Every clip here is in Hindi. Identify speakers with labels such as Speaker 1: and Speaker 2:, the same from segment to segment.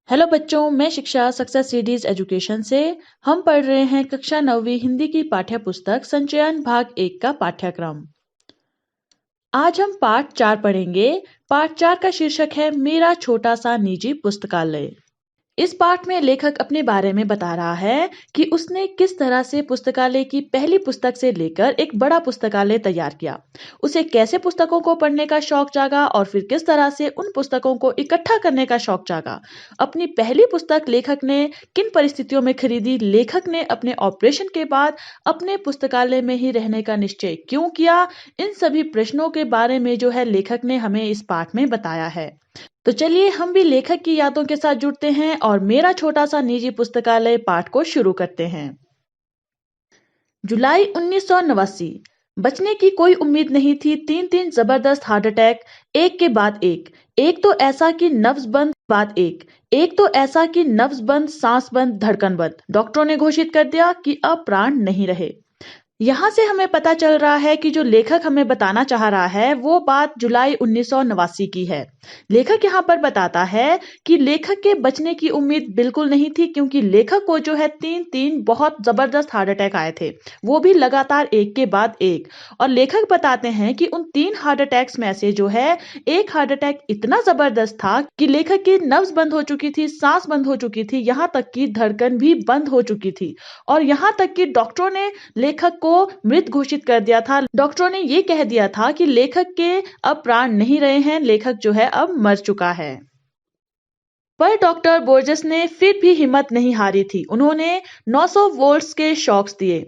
Speaker 1: हेलो बच्चों, मैं शिक्षा सक्सेस सीरीज एजुकेशन से। हम पढ़ रहे हैं कक्षा 9वीं हिंदी की पाठ्य पुस्तक संचयन भाग 1 का पाठ्यक्रम। आज हम पाठ 4 पढ़ेंगे। पाठ 4 का शीर्षक है मेरा छोटा सा निजी पुस्तकालय। इस पाठ में लेखक अपने बारे में बता रहा है कि उसने किस तरह से पुस्तकालय की पहली पुस्तक से लेकर एक बड़ा पुस्तकालय तैयार किया। उसे कैसे पुस्तकों को पढ़ने का शौक जागा और फिर किस तरह से उन पुस्तकों को इकट्ठा करने का शौक जागा। अपनी पहली पुस्तक लेखक ने किन परिस्थितियों में खरीदी। लेखक ने अपने ऑपरेशन के बाद अपने पुस्तकालय में ही रहने का निश्चय क्यों किया। इन सभी प्रश्नों के बारे में जो है लेखक ने हमें इस पाठ में बताया है। तो चलिए हम भी लेखक की यादों के साथ जुड़ते हैं और मेरा छोटा सा निजी पुस्तकालय पाठ को शुरू करते हैं। जुलाई 1989। बचने की कोई उम्मीद नहीं थी। तीन जबरदस्त हार्ट अटैक, एक के बाद एक तो ऐसा कि नब्ज बंद बाद एक तो ऐसा कि नब्ज बंद, सांस बंद, धड़कन बंद। डॉक्टरों ने घोषित कर दिया कि अब प्राण नहीं रहे। यहाँ से हमें पता चल रहा है कि जो लेखक हमें बताना चाह रहा है वो बात जुलाई 1989 की है। लेखक यहाँ पर बताता है कि लेखक के बचने की उम्मीद बिल्कुल नहीं थी, क्योंकि लेखक को जो है तीन बहुत जबरदस्त हार्ट अटैक आए थे, वो भी लगातार एक के बाद एक। और लेखक बताते हैं कि उन 3 हार्ट अटैक्स में से जो है एक हार्ट अटैक इतना जबरदस्त था कि लेखक की नब्ज बंद हो चुकी थी, सांस बंद हो चुकी थी, यहाँ तक कि धड़कन भी बंद हो चुकी थी। और यहाँ तक कि डॉक्टरों ने लेखक को मृत घोषित कर दिया था। डॉक्टरों ने ये कह दिया था कि लेखक के अब प्राण नहीं रहे हैं, लेखक जो है अब मर चुका है। पर डॉक्टर बोर्जेस ने फिर भी हिम्मत नहीं हारी थी। उन्होंने 900 वोल्ट्स के शॉक्स दिए,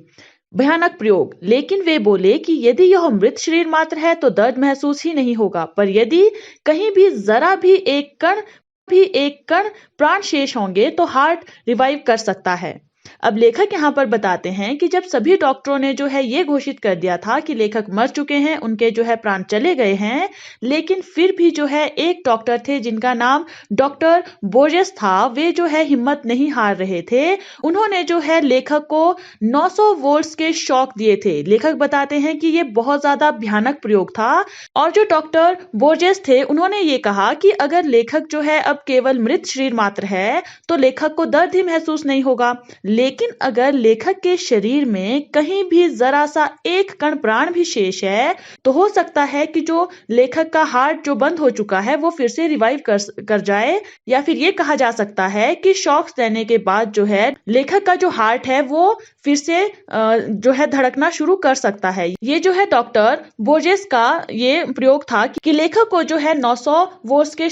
Speaker 1: भयानक प्रयोग। लेकिन वे बोले कि यदि यह मृत शरीर मात्र है तो दर्द महसूस ही नहीं होगा, पर यदि कहीं भी जरा भी एक कण प्राण शेष होंगे तो हार्ट रिवाइव कर सकता है। अब लेखक यहाँ पर बताते हैं कि जब सभी डॉक्टरों ने जो है ये घोषित कर दिया था कि लेखक मर चुके हैं, उनके जो है प्राण चले गए हैं, लेकिन फिर भी जो है एक डॉक्टर थे जिनका नाम डॉक्टर बोर्जेस था। वे जो है हिम्मत नहीं हार रहे थे। उन्होंने जो है लेखक को 900 वोल्ट्स के शॉक दिए थे। लेखक बताते हैं कि ये बहुत ज्यादा भयानक प्रयोग था। और जो डॉक्टर बोर्जेस थे उन्होंने ये कहा कि अगर लेखक जो है अब केवल मृत शरीर मात्र है तो लेखक को दर्द ही महसूस नहीं होगा, लेकिन अगर लेखक के शरीर में कहीं भी जरा सा एक कण प्राण भी शेष है तो हो सकता है कि जो लेखक का हार्ट जो बंद हो चुका है वो फिर से रिवाइव कर जाए, या फिर ये कहा जा सकता है कि शॉक्स देने के बाद जो है लेखक का जो हार्ट है वो फिर से जो है धड़कना शुरू कर सकता है। ये जो है डॉक्टर बोर्जेस का ये प्रयोग था कि लेखक को जो है 900 वोल्ट्स के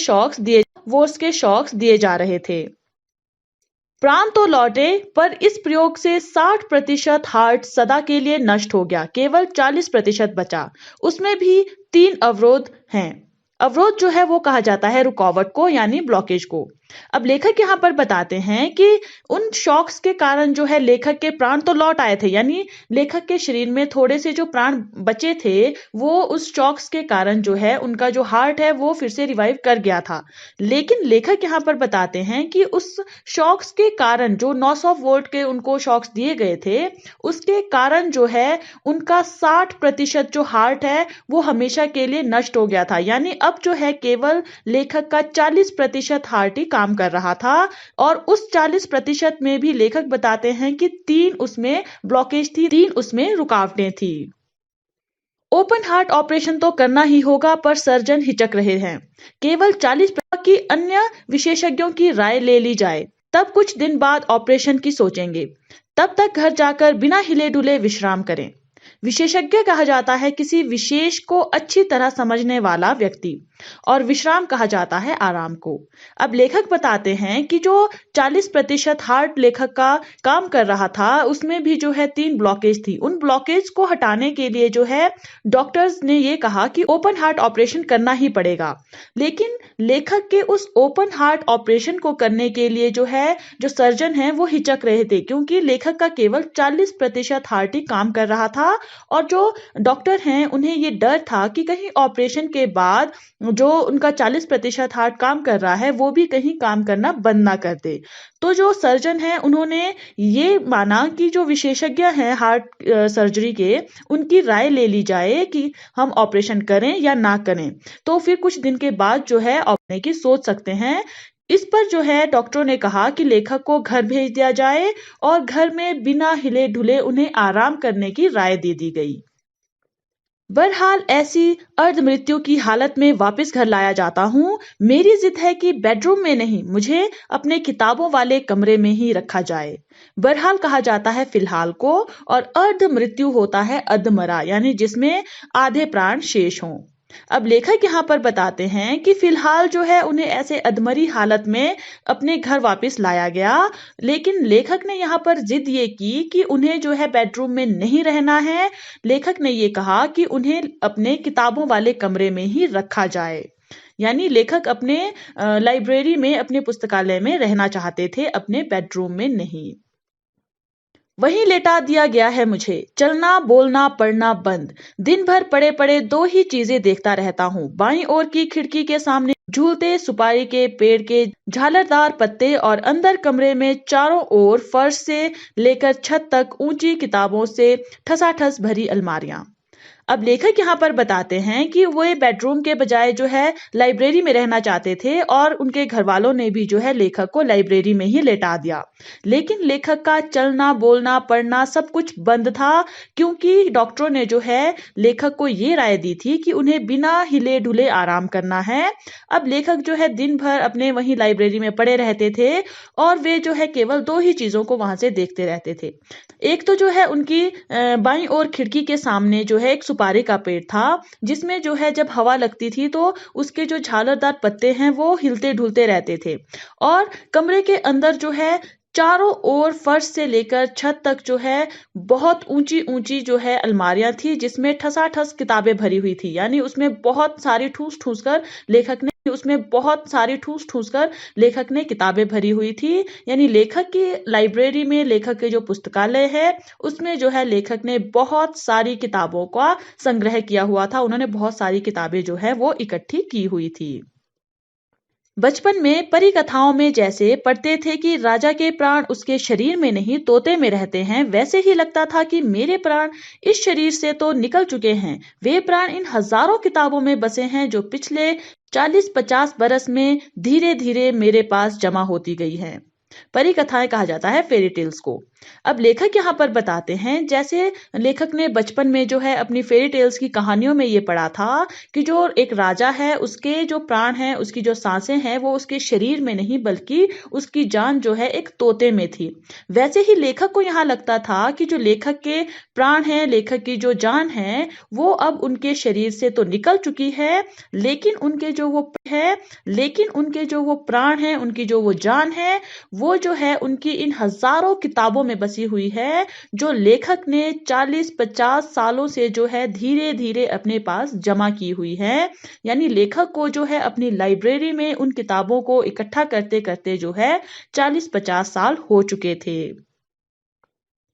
Speaker 1: शॉक्स दिए जा रहे थे। प्राण तो लौटे, पर इस प्रयोग से 60% हार्ट सदा के लिए नष्ट हो गया, केवल 40% बचा। उसमें भी 3 अवरोध हैं। अवरोध जो है वो कहा जाता है रुकावट को, यानी ब्लॉकेज को। अब लेखक यहाँ पर बताते हैं कि उन शॉक्स के कारण जो है लेखक के प्राण तो लौट आए थे, यानी लेखक के शरीर में थोड़े से जो प्राण बचे थे वो उस शॉक्स के कारण जो है उनका जो हार्ट है वो फिर से रिवाइव कर गया था। लेकिन लेखक यहाँ पर बताते हैं कि उस शॉक्स के कारण जो 900 वोल्ट के उनको शॉक्स दिए गए थे उसके कारण जो है उनका 60% जो हार्ट है वो हमेशा के लिए नष्ट हो गया था। यानी अब जो है केवल लेखक का 40% हार्ट ही काम कर रहा था। और उस 40% में भी लेखक बताते हैं कि 3 उसमें ब्लॉकेज थी, 3 उसमें रुकावटें थी। ओपन हार्ट ऑपरेशन तो करना ही होगा, पर सर्जन हिचक रहे हैं। केवल 40% की अन्य विशेषज्ञों की राय ले ली जाए, तब कुछ दिन बाद ऑपरेशन की सोचेंगे। तब तक घर जाकर बिना हिले डुले विश्राम करें। विशेषज्ञ कहा जाता है किसी विशेष को अच्छी तरह समझने वाला व्यक्ति, और विश्राम कहा जाता है आराम को। अब लेखक बताते हैं कि जो 40% हार्ट लेखक का काम कर रहा था उसमें भी जो है 3 ब्लॉकेज थी। उन ब्लॉकेज को हटाने के लिए जो है डॉक्टर्स ने ये कहा कि ओपन हार्ट ऑपरेशन करना ही पड़ेगा। लेकिन लेखक के उस ओपन हार्ट ऑपरेशन को करने के लिए जो है जो सर्जन है वो हिचक रहे थे, क्योंकि लेखक का केवल 40% हार्ट ही काम कर रहा था। और जो डॉक्टर हैं उन्हें ये डर था कि कहीं ऑपरेशन के बाद जो उनका 40% हार्ट काम कर रहा है वो भी कहीं काम करना बंद ना कर दे। तो जो सर्जन है उन्होंने ये माना कि जो विशेषज्ञ हैं हार्ट सर्जरी के, उनकी राय ले ली जाए कि हम ऑपरेशन करें या ना करें। तो फिर कुछ दिन के बाद जो है ऑपरेशन की सोच सकते हैं। इस पर जो है डॉक्टरों ने कहा कि लेखक को घर भेज दिया जाए और घर में बिना हिले ढुले उन्हें आराम करने की राय दे दी गई। बहरहाल ऐसी अर्ध मृत्यु की हालत में वापस घर लाया जाता हूँ। मेरी जिद है कि बेडरूम में नहीं, मुझे अपने किताबों वाले कमरे में ही रखा जाए। बहरहाल कहा जाता है फिलहाल को, और अर्ध मृत्यु होता है अधमरा, यानी जिसमें आधे प्राण शेष हों। अब लेखक यहाँ पर बताते हैं कि फिलहाल जो है उन्हें ऐसे अधमरी हालत में अपने घर वापस लाया गया, लेकिन लेखक ने यहाँ पर जिद ये की कि उन्हें जो है बेडरूम में नहीं रहना है। लेखक ने ये कहा कि उन्हें अपने किताबों वाले कमरे में ही रखा जाए, यानी लेखक अपने लाइब्रेरी में, अपने पुस्तकालय में रहना चाहते थे, अपने बेडरूम में नहीं। वहीं लेटा दिया गया है मुझे, चलना बोलना पढ़ना बंद। दिन भर पड़े पड़े दो ही चीजें देखता रहता हूँ। बाईं ओर की खिड़की के सामने झूलते सुपारी के पेड़ के झालरदार पत्ते, और अंदर कमरे में चारों ओर फर्श से लेकर छत तक ऊंची किताबों से ठसाठस भरी अलमारियां। अब लेखक यहाँ पर बताते हैं कि वो बेडरूम के बजाय जो है लाइब्रेरी में रहना चाहते थे, और उनके घर वालों ने भी जो है लेखक को लाइब्रेरी में ही लेटा दिया। लेकिन लेखक का चलना बोलना पढ़ना सब कुछ बंद था, क्योंकि डॉक्टरों ने जो है लेखक को ये राय दी थी कि उन्हें बिना हिले ढुले आराम करना है। अब लेखक जो है दिन भर अपने वहीं लाइब्रेरी में पड़े रहते थे, और वे जो है केवल दो ही चीजों को वहां से देखते रहते थे। एक तो जो है उनकी बाईं ओर खिड़की के सामने जो है एक सुपारी का पेड़ था, जिसमें जो है जब हवा लगती थी तो उसके जो झालरदार पत्ते हैं वो हिलते ढुलते रहते थे। और कमरे के अंदर जो है चारों ओर फर्श से लेकर छत तक जो है बहुत ऊंची ऊंची जो है अलमारियां थी, जिसमें ठसाठस किताबें भरी हुई थी, यानी उसमें बहुत सारी ठूस ठूस कर लेखक ने किताबें भरी हुई थी। यानी लेखक की लाइब्रेरी में, लेखक के जो पुस्तकालय है उसमें जो है लेखक ने बहुत सारी किताबों का संग्रह किया हुआ था। उन्होंने बहुत सारी किताबें जो है वो इकट्ठी की हुई थी। बचपन में परी कथाओं में जैसे पढ़ते थे कि राजा के प्राण उसके शरीर में नहीं तोते में रहते हैं, वैसे ही लगता था कि मेरे प्राण इस शरीर से तो निकल चुके हैं। वे प्राण इन हजारों किताबों में बसे हैं जो पिछले 40-50 बरस में धीरे धीरे मेरे पास जमा होती गई हैं। परी कथाएं कहा जाता है फेरी टेल्स को। अब लेखक यहाँ पर बताते हैं, जैसे लेखक ने बचपन में जो है अपनी फेरी टेल्स की कहानियों में ये पढ़ा था कि जो एक राजा है उसके जो प्राण हैं, उसकी जो सांसें हैं वो उसके शरीर में नहीं बल्कि उसकी जान जो है एक तोते में थी। वैसे ही लेखक को यहाँ लगता था कि जो लेखक के प्राण हैं, लेखक की जो जान है वो अब उनके शरीर से तो निकल चुकी है, लेकिन उनके जो वो प्राण हैं, उनकी जो वो जान है वो जो है उनकी इन हजारों किताबों में बसी हुई है, जो लेखक ने 40-50 सालों से जो है धीरे धीरे अपने पास जमा की हुई है। यानी लेखक को जो है अपनी लाइब्रेरी में उन किताबों को इकट्ठा करते करते जो है 40-50 साल हो चुके थे।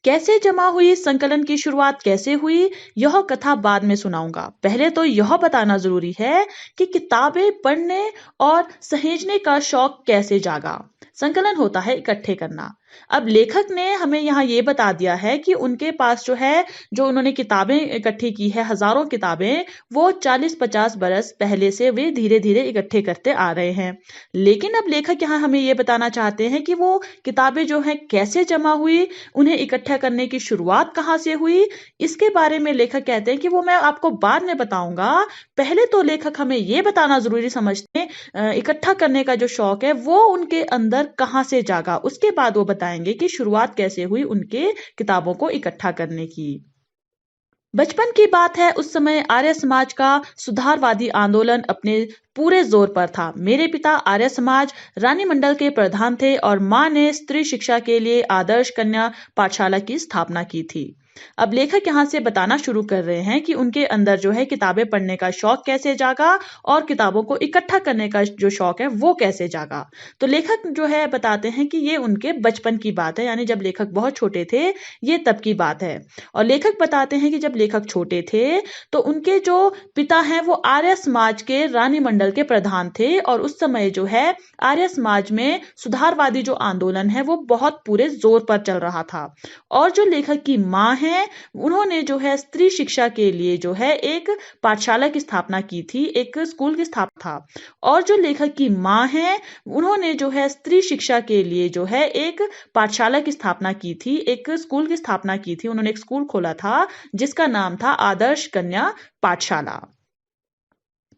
Speaker 1: कैसे जमा हुई, संकलन की शुरुआत कैसे हुई, यह कथा बाद में सुनाऊंगा। पहले तो यह बताना जरूरी है कि किताबें पढ़ने और सहेजने का शौक कैसे जागा। संकलन होता है इकट्ठे करना। अब लेखक ने हमें यहाँ ये बता दिया है कि उनके पास जो है, जो उन्होंने किताबें इकट्ठी की है, हजारों किताबें, वो 40-50 बरस पहले से वे धीरे धीरे इकट्ठे करते आ रहे हैं। लेकिन अब लेखक यहाँ हमें ये बताना चाहते हैं कि वो किताबें जो है कैसे जमा हुई, उन्हें इकट्ठा करने की शुरुआत कहाँ से हुई, इसके बारे में लेखक कहते हैं कि वो मैं आपको बाद में बताऊंगा। पहले तो लेखक हमें ये बताना जरूरी समझते हैं इकट्ठा करने का जो शौक है वो उनके अंदर कहाँ से जागा, उसके बाद वो बताएंगे कि शुरुआत कैसे हुई उनके किताबों को इकट्ठा करने की। बचपन की बात है, उस समय आर्य समाज का सुधारवादी आंदोलन अपने पूरे जोर पर था। मेरे पिता आर्य समाज रानी मंडल के प्रधान थे और मां ने स्त्री शिक्षा के लिए आदर्श कन्या पाठशाला की स्थापना की थी। अब लेखक यहाँ से बताना शुरू कर रहे हैं कि उनके अंदर जो है किताबें पढ़ने का शौक कैसे जागा और किताबों को इकट्ठा करने का जो शौक है वो कैसे जागा। तो लेखक जो है बताते हैं कि ये उनके बचपन की बात है, यानी जब लेखक बहुत छोटे थे, ये तब की बात है। और लेखक बताते हैं कि जब लेखक छोटे थे तो उनके जो पिता हैं वो आर्य समाज के रानी मंडल के प्रधान थे, और उस समय जो है आर्य समाज में सुधारवादी जो आंदोलन है वो बहुत पूरे जोर पर चल रहा था। और जो लेखक की माँ हैं, उन्होंने जो है स्त्री शिक्षा के लिए जो है एक पाठशाला की स्थापना की थी, एक स्कूल की स्थापना था। और जो लेखक की माँ हैं, उन्होंने जो है स्त्री शिक्षा के लिए जो है एक पाठशाला की स्थापना की थी, एक स्कूल की स्थापना की थी। उन्होंने एक स्कूल खोला था जिसका नाम था आदर्श कन्या पाठशाला।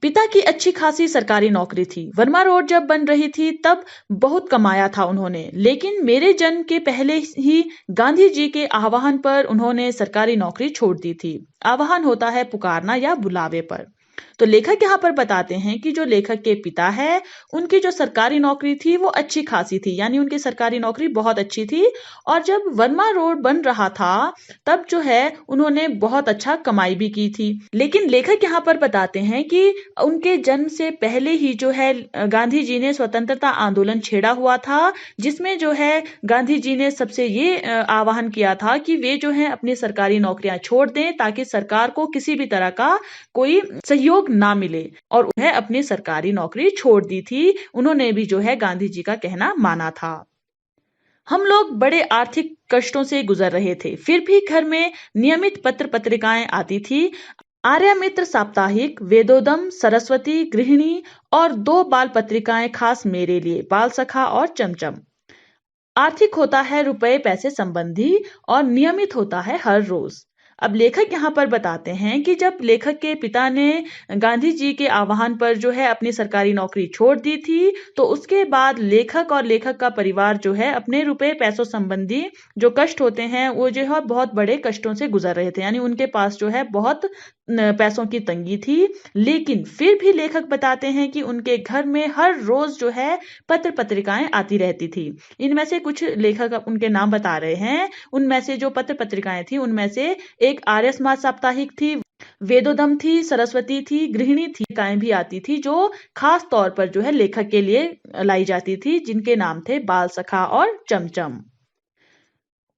Speaker 1: पिता की अच्छी खासी सरकारी नौकरी थी। वर्मा रोड जब बन रही थी तब बहुत कमाया था उन्होंने, लेकिन मेरे जन्म के पहले ही गांधी जी के आह्वान पर उन्होंने सरकारी नौकरी छोड़ दी थी। आह्वान होता है पुकारना या बुलावे पर। तो लेखक यहाँ पर बताते हैं कि जो लेखक के पिता है, उनकी जो सरकारी नौकरी थी वो अच्छी खासी थी, यानी उनकी सरकारी नौकरी बहुत अच्छी थी। और जब वर्मा रोड बन रहा था तब जो है उन्होंने बहुत अच्छा कमाई भी की थी। लेकिन लेखक यहाँ पर बताते हैं कि उनके जन्म से पहले ही जो है गांधी जी ने स्वतंत्रता आंदोलन छेड़ा हुआ था, जिसमें जो है गांधी जी ने सबसे ये आह्वान किया था कि वे जो है अपनी सरकारी नौकरियां छोड़ दें ताकि सरकार को किसी भी तरह का कोई सहयोग ना मिले। और उन्हें अपनी सरकारी नौकरी छोड़ दी थी। उन्होंने भी जो है गांधी जी का कहना माना था। हम लोग बड़े आर्थिक कष्टों से गुजर रहे थे, फिर भी घर में नियमित पत्र पत्रिकाएं आती थी। आर्यमित्र साप्ताहिक, वेदोदम, सरस्वती, गृहिणी और 2 बाल पत्रिकाएं खास मेरे लिए, बाल सखा और चमचम। आर्थिक होता है रुपए पैसे संबंधी और नियमित होता है हर रोज। अब लेखक यहाँ पर बताते हैं कि जब लेखक के पिता ने गांधी जी के आह्वान पर जो है अपनी सरकारी नौकरी छोड़ दी थी, तो उसके बाद लेखक और लेखक का परिवार जो है अपने रुपए पैसों संबंधी जो कष्ट होते हैं वो जो है बहुत बड़े कष्टों से गुजर रहे थे, यानी उनके पास जो है बहुत पैसों की तंगी थी। लेकिन फिर भी लेखक बताते हैं कि उनके घर में हर रोज जो है पत्र पत्रिकाएं आती रहती थी। इनमें से कुछ लेखक उनके नाम बता रहे हैं। उनमें से जो पत्र पत्रिकाएं थी उनमें से एक आर्य समाज साप्ताहिक थी, वेदोदम थी, सरस्वती थी, गृहिणी थी, काएं भी आती थी जो खास तौर पर जो है लेखक के लिए लाई जाती थी, जिनके नाम थे बाल सखा और चमचम।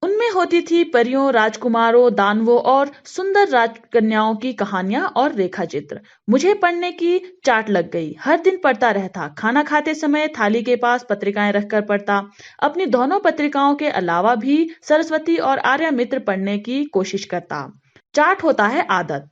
Speaker 1: उनमें होती थी परियों, राजकुमारों, दानवों और सुंदर राजकन्याओं की कहानियां और रेखा चित्र। मुझे पढ़ने की चाट लग गई, हर दिन पढ़ता रहता। खाना खाते समय थाली के पास पत्रिकाएं रखकर पढ़ता। अपनी दोनों पत्रिकाओं के अलावा भी सरस्वती और आर्यमित्र पढ़ने की कोशिश करता। चाट होता है आदत।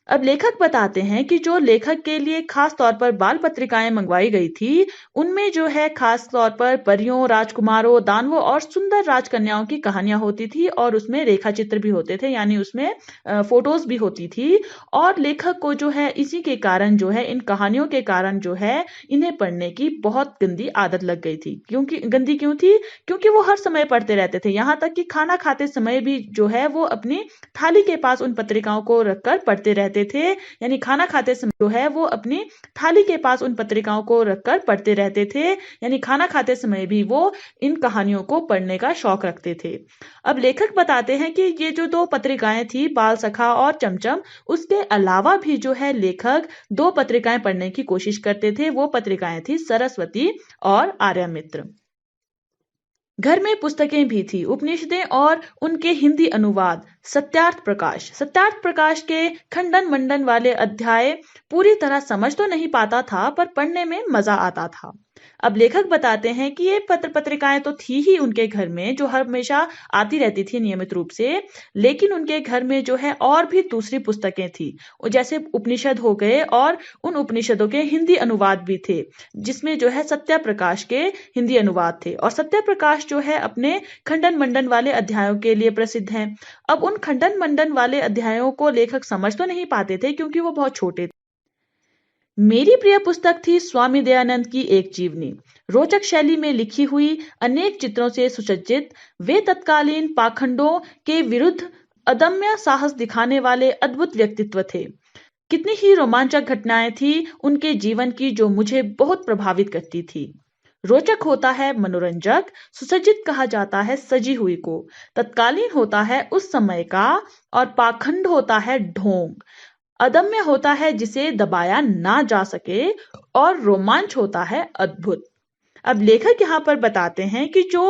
Speaker 1: अब लेखक बताते हैं कि जो लेखक के लिए खास तौर पर बाल पत्रिकाएं मंगवाई गई थी, उनमें जो है खास तौर पर परियों, राजकुमारों, दानवों और सुंदर राजकन्याओं की कहानियां होती थी और उसमें रेखा चित्र भी होते थे, यानी उसमें फोटोज भी होती थी। और लेखक को जो है इसी के कारण जो है इन कहानियों के कारण जो है इन्हें पढ़ने की बहुत गंदी आदत लग गई थी। क्योंकि गंदी क्यों थी? क्योंकि वो हर समय पढ़ते रहते थे, यहाँ तक कि खाना खाते समय भी जो है वो अपनी थाली के पास उन पत्रिकाओं को रखकर पढ़ते रहते थे। यानी खाना खाते समय जो है वो अपनी थाली के पास उन पत्रिकाओं को रखकर पढ़ते रहते थे, यानी खाना खाते समय भी वो इन कहानियों को पढ़ने का शौक रखते थे। अब लेखक बताते हैं कि ये जो 2 पत्रिकाएं थी, बाल सखा और चमचम, उसके अलावा भी जो है लेखक 2 पत्रिकाएं पढ़ने की कोशिश करते थे। वो पत्रिकाएं थी सरस्वती और आर्यमित्र। घर में पुस्तकें भी थी, उपनिषदें और उनके हिंदी अनुवाद। सत्यार्थ प्रकाश के खंडन मंडन वाले अध्याय पूरी तरह समझ तो नहीं पाता था, पर पढ़ने में मजा आता था। अब लेखक बताते हैं कि ये पत्र पत्रिकाएं तो थी ही उनके घर में, जो हमेशा आती रहती थी नियमित रूप से, लेकिन उनके घर में जो है और भी दूसरी पुस्तकें थी, जैसे उपनिषद हो गए, और उन उपनिषदों के हिंदी अनुवाद भी थे, जिसमें जो है सत्या प्रकाश के हिंदी अनुवाद थे। और सत्या प्रकाश जो है अपने खंडन मंडन वाले अध्यायों के लिए प्रसिद्ध है। अब उन खंडन मंडन वाले अध्यायों को लेखक समझ तो नहीं पाते थे क्योंकि वो बहुत छोटे थे। मेरी प्रिय पुस्तक थी स्वामी दयानंद की एक जीवनी। रोचक शैली में लिखी हुई, अनेक चित्रों से सुसज्जित, वे तत्कालीन पाखंडों के विरुद्ध अदम्य साहस दिखाने वाले अद्भुत व्यक्तित्व थे। कितनी ही रोमांचक घटनाएं थी उनके जीवन की जो मुझे बहुत प्रभावित करती थी। रोचक होता है मनोरंजक, सुसज्जित कहा जाता है सजी हुई को, तत्कालीन होता है उस समय का, और पाखंड होता है ढोंग, अदम्य होता है जिसे दबाया ना जा सके, और रोमांच होता है अद्भुत। अब लेखक यहाँ पर बताते हैं कि जो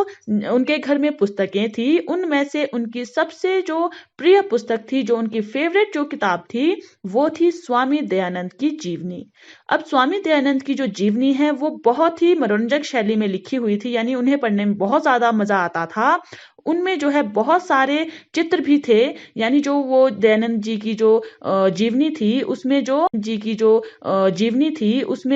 Speaker 1: उनके घर में पुस्तकें थी उनमें से उनकी सबसे जो प्रिय पुस्तक थी, जो उनकी फेवरेट जो किताब थी, वो थी स्वामी दयानंद की जीवनी। अब स्वामी दयानंद की जो जीवनी है वो बहुत ही मनोरंजक शैली में लिखी हुई थी, यानी उन्हें पढ़ने में बहुत ज्यादा मजा आता था। उनमें जो है बहुत सारे चित्र भी थे, यानी जो वो दयानंद जी की जो जीवनी थी उसमें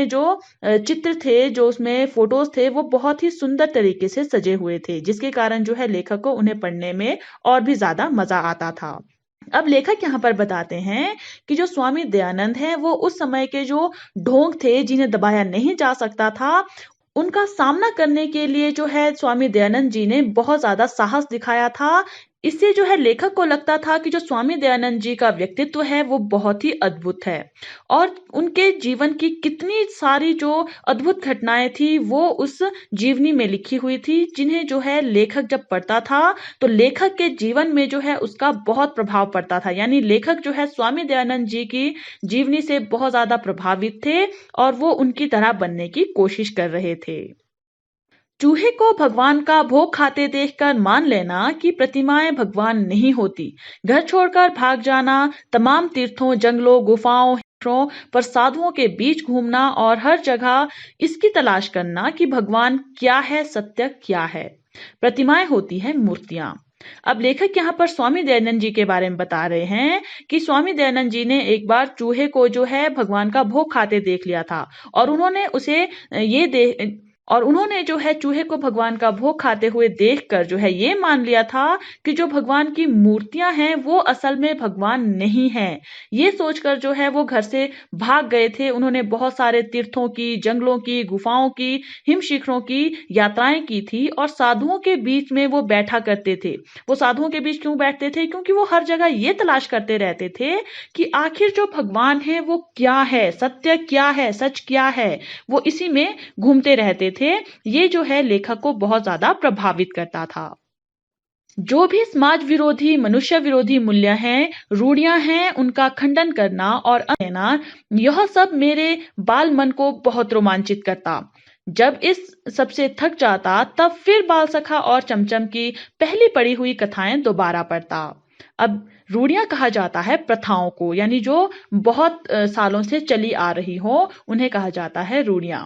Speaker 1: जो चित्र थे, जो उसमें फोटोज थे, वो बहुत ही सुंदर तरीके से सजे हुए थे, जिसके कारण जो है लेखक को उन्हें पढ़ने में और भी ज्यादा मजा आता था। अब लेखक यहाँ पर बताते हैं कि जो स्वामी दयानंद हैं वो उस समय के जो ढोंग थे, जिन्हें दबाया नहीं जा सकता था, उनका सामना करने के लिए जो है स्वामी दयानंद जी ने बहुत ज्यादा साहस दिखाया था। इससे जो है लेखक को लगता था कि जो स्वामी दयानंद जी का व्यक्तित्व है वो बहुत ही अद्भुत है, और उनके जीवन की कितनी सारी जो अद्भुत घटनाएं थी वो उस जीवनी में लिखी हुई थी, जिन्हें जो है लेखक जब पढ़ता था तो लेखक के जीवन में जो है उसका बहुत प्रभाव पड़ता था। यानी लेखक जो है स्वामी दयानंद जी की जीवनी से बहुत ज्यादा प्रभावित थे और वो उनकी तरह बनने की कोशिश कर रहे थे। चूहे को भगवान का भोग खाते देखकर मान लेना कि प्रतिमाएं भगवान नहीं होती, घर छोड़कर भाग जाना, तमाम तीर्थों, जंगलों, गुफाओं, हिमरों पर साधुओं के बीच घूमना और हर जगह इसकी तलाश करना कि भगवान क्या है, सत्य क्या है। प्रतिमाएं होती है मूर्तियां। अब लेखक यहाँ पर स्वामी दयानंद जी के बारे में बता रहे हैं कि स्वामी दयानंद जी ने एक बार चूहे को जो है भगवान का भोग खाते देख लिया था, और उन्होंने जो है चूहे को भगवान का भोग खाते हुए देखकर जो है ये मान लिया था कि जो भगवान की मूर्तियां हैं वो असल में भगवान नहीं है। ये सोचकर जो है वो घर से भाग गए थे। उन्होंने बहुत सारे तीर्थों की, जंगलों की, गुफाओं की, हिम शिखरों की यात्राएं की थी, और साधुओं के बीच में वो बैठा करते थे। वो साधुओं के बीच क्यों बैठते थे? क्योंकि वो हर जगह ये तलाश करते रहते थे कि आखिर जो भगवान है वो क्या है, सत्य क्या है, सच क्या है। वो इसी में घूमते रहते थे। ये जो है लेखक को बहुत ज्यादा प्रभावित करता था। जो भी समाज विरोधी, मनुष्य विरोधी मूल्य हैं, रूढ़ियां हैं, उनका खंडन करना और लेना, यह सब मेरे बाल मन को बहुत रोमांचित करता। जब इस सबसे थक जाता तब फिर बाल सखा और चमचम की पहली पढ़ी हुई कथाएं दोबारा पढ़ता। अब रूढ़ियां कहा जाता है प्रथाओं को, यानी जो बहुत सालों से चली आ रही हो उन्हें कहा जाता है रूढ़ियां।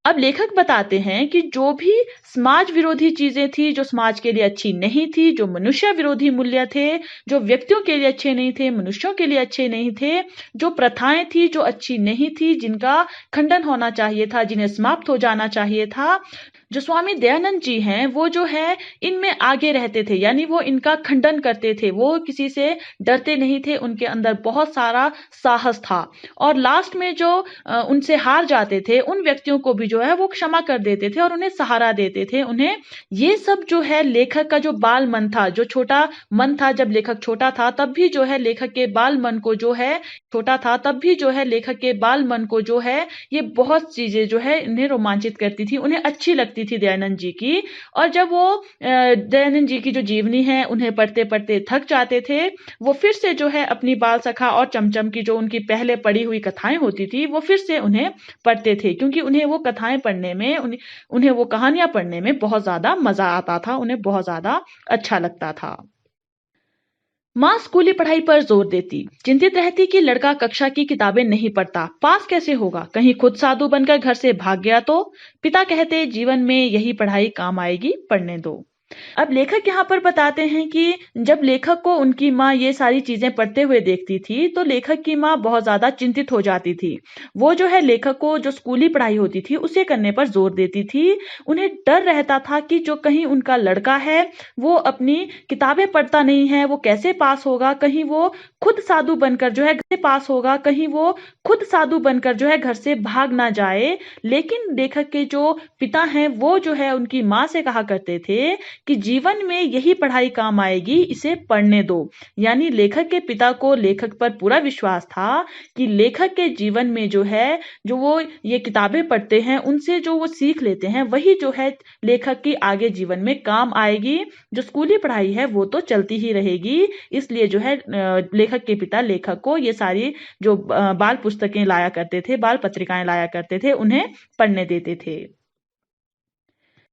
Speaker 1: अब लेखक बताते हैं कि जो भी समाज विरोधी चीजें थी, जो समाज के लिए अच्छी नहीं थी, जो मनुष्य विरोधी मूल्य थे, जो व्यक्तियों के लिए अच्छे नहीं थे, मनुष्यों के लिए अच्छे नहीं थे, जो प्रथाएं थी जो अच्छी नहीं थी, जिनका खंडन होना चाहिए था, जिन्हें समाप्त हो जाना चाहिए था, जो स्वामी दयानंद जी हैं वो जो है इनमें आगे रहते थे, यानी वो इनका खंडन करते थे। वो किसी से डरते नहीं थे, उनके अंदर बहुत सारा साहस था, और लास्ट में जो उनसे हार जाते थे उन व्यक्तियों को भी जो है वो क्षमा कर देते थे और उन्हें सहारा देते थे। उन्हें ये सब जो है लेखक का जो बाल मन था, जो छोटा मन था, जब लेखक छोटा था तब भी जो है लेखक के बाल मन को जो है छोटा था तब भी जो है लेखक के बाल मन को जो है ये बहुत चीजें जो है इन्हें रोमांचित करती थी, उन्हें अच्छी लगती थी दयानंद जी की। और जब वो दयानंद जी की जो जीवनी है उन्हें पढ़ते पढ़ते थक जाते थे, वो फिर से जो है अपनी बाल सखा और चमचम की जो उनकी पहले पढ़ी हुई कथाएं होती थी वो फिर से उन्हें पढ़ते थे, क्योंकि उन्हें वो कथाएं पढ़ने में, उन्हें वो कहानियां पढ़ने में बहुत ज्यादा मजा आता था, उन्हें बहुत ज्यादा अच्छा लगता था। माँ स्कूली पढ़ाई पर जोर देती, चिंतित रहती कि लड़का कक्षा की किताबें नहीं पढ़ता, पास कैसे होगा, कहीं खुद साधु बनकर घर से भाग गया तो। पिता कहते जीवन में यही पढ़ाई काम आएगी, पढ़ने दो। अब लेखक यहाँ पर बताते हैं कि जब लेखक को उनकी माँ ये सारी चीजें पढ़ते हुए देखती थी तो लेखक की माँ बहुत ज्यादा चिंतित हो जाती थी। वो जो है लेखक को जो स्कूली पढ़ाई होती थी उसे करने पर जोर देती थी। उन्हें डर रहता था कि जो कहीं उनका लड़का है वो अपनी किताबें पढ़ता नहीं है, वो कैसे पास होगा, कहीं वो खुद साधु बनकर जो है घर से पास होगा, कहीं वो खुद साधु बनकर जो है घर से भाग ना जाए। लेकिन लेखक के जो पिता हैं वो जो है उनकी माँ से कहा करते थे कि जीवन में यही पढ़ाई काम आएगी, इसे पढ़ने दो। यानी लेखक के पिता को लेखक पर पूरा विश्वास था कि लेखक के जीवन में जो है, जो वो ये किताबें पढ़ते हैं उनसे जो वो सीख लेते हैं वही जो है लेखक की आगे जीवन में काम आएगी। जो स्कूली पढ़ाई है वो तो चलती ही रहेगी। इसलिए जो है लेखक के पिता लेखक को ये सारी जो बाल पुस्तकें लाया करते थे, बाल पत्रिकाएं लाया करते थे, उन्हें पढ़ने देते थे।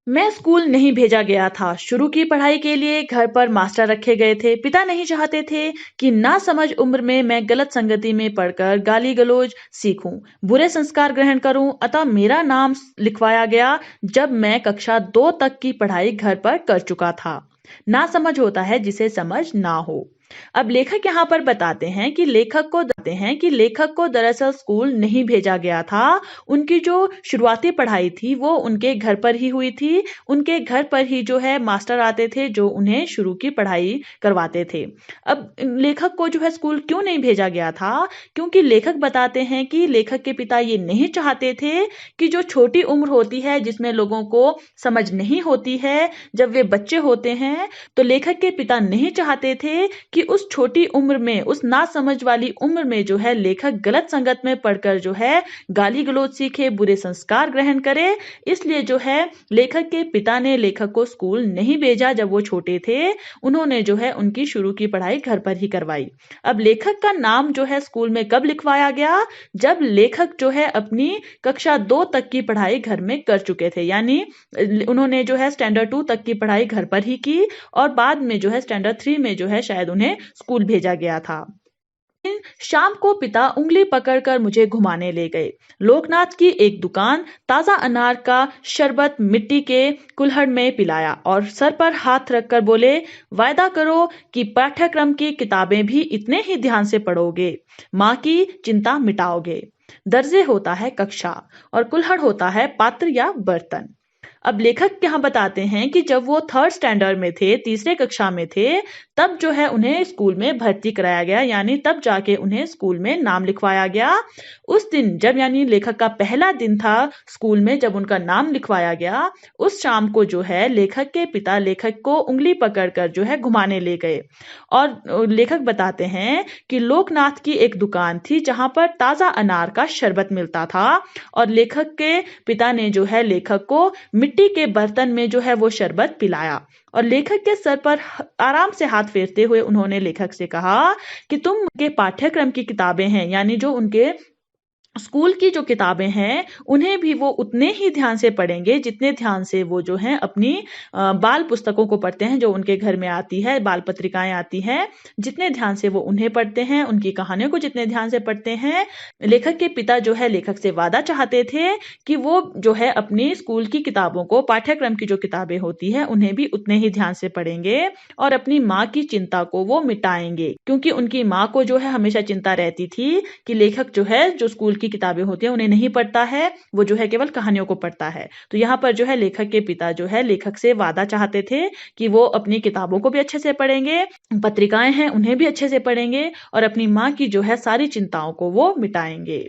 Speaker 1: मैं स्कूल नहीं भेजा गया था। शुरू की पढ़ाई के लिए घर पर मास्टर रखे गए थे। पिता नहीं चाहते थे कि नासमझ उम्र में मैं गलत संगति में पढ़कर गाली गलौज सीखूं, बुरे संस्कार ग्रहण करूं। अतः मेरा नाम लिखवाया गया जब मैं कक्षा 2 तक की पढ़ाई घर पर कर चुका था। नासमझ होता है जिसे समझ ना हो। अब लेखक यहाँ पर बताते हैं कि लेखक को दरअसल स्कूल नहीं भेजा गया था। उनकी जो शुरुआती पढ़ाई थी वो उनके घर पर ही हुई थी। उनके घर पर ही जो है मास्टर आते थे जो उन्हें शुरू की पढ़ाई करवाते थे। अब लेखक को जो है स्कूल क्यों नहीं भेजा गया था? क्योंकि लेखक बताते हैं कि लेखक के पिता ये नहीं चाहते थे कि जो छोटी उम्र होती है जिसमें लोगों को समझ नहीं होती है, जब वे बच्चे होते हैं, तो लेखक के पिता नहीं चाहते थे कि उस छोटी उम्र में, उस नासमझ वाली उम्र में जो है लेखक गलत संगत में पढ़कर जो है गाली गलौज सीखे, बुरे संस्कार ग्रहण करे। इसलिए जो है लेखक के पिता ने लेखक को स्कूल नहीं भेजा जब वो छोटे थे। उन्होंने जो है उनकी शुरू की पढ़ाई घर पर ही करवाई। अब लेखक का नाम जो है स्कूल में कब लिखवाया गया? जब लेखक जो है अपनी कक्षा 2 तक की पढ़ाई घर में कर चुके थे। यानी उन्होंने जो है स्टैंडर्ड 2 तक की पढ़ाई घर पर ही की और बाद में जो है स्टैंडर्ड 3 में जो है शायद उन्हें स्कूल भेजा गया था। शाम को पिता उंगली पकड़कर मुझे घुमाने ले गए। लोकनाथ की एक दुकान, ताजा अनार का शरबत मिट्टी के कुल्हड़ में पिलाया और सर पर हाथ रखकर बोले, वायदा करो कि पाठ्यक्रम की किताबें भी इतने ही ध्यान से पढ़ोगे, माँ की चिंता मिटाओगे। दर्जे होता है कक्षा और कुल्हड़ होता है पात्र या बर्तन। अब लेखक यहाँ बताते हैं कि जब वो 3rd स्टैंडर्ड में थे, तीसरे कक्षा में थे, तब जो है उन्हें स्कूल में भर्ती कराया गया। यानी तब जाके उन्हें स्कूल में नाम लिखवाया गया। उस दिन जब यानी लेखक का पहला दिन था स्कूल में, जब उनका नाम लिखवाया गया, उस शाम को जो है लेखक के पिता लेखक को उंगली पकड़कर जो है घुमाने ले गए। और लेखक बताते हैं कि लोकनाथ की एक दुकान थी जहां पर ताजा अनार का शरबत मिलता था और लेखक के पिता ने जो है लेखक को मिट्टी के बर्तन में जो है वो शरबत पिलाया और लेखक के सर पर आराम से हाथ फेरते हुए उन्होंने लेखक से कहा कि तुम उनके पाठ्यक्रम की किताबें हैं, यानी जो उनके स्कूल की जो किताबें हैं उन्हें भी वो उतने ही ध्यान से पढ़ेंगे जितने ध्यान से वो जो है अपनी बाल पुस्तकों को पढ़ते हैं, जो उनके घर में आती है, बाल पत्रिकाएं आती हैं, जितने ध्यान से वो उन्हें पढ़ते हैं, उनकी कहानियों को जितने ध्यान से पढ़ते हैं। लेखक के पिता जो है लेखक से वादा चाहते थे कि वो जो है अपनी स्कूल की किताबों को, पाठ्यक्रम की जो किताबें होती है उन्हें भी उतने ही ध्यान से पढ़ेंगे और अपनी माँ की चिंता को वो मिटाएंगे, क्योंकि उनकी माँ को जो है हमेशा चिंता रहती थी कि लेखक जो है जो स्कूल की किताबें होती हैं उन्हें नहीं पढ़ता है, वो जो है केवल कहानियों को पढ़ता है। तो यहाँ पर जो है लेखक के पिता जो है लेखक से वादा चाहते थे कि वो अपनी किताबों को भी अच्छे से पढ़ेंगे, पत्रिकाएं हैं उन्हें भी अच्छे से पढ़ेंगे और अपनी माँ की जो है सारी चिंताओं को वो मिटाएंगे।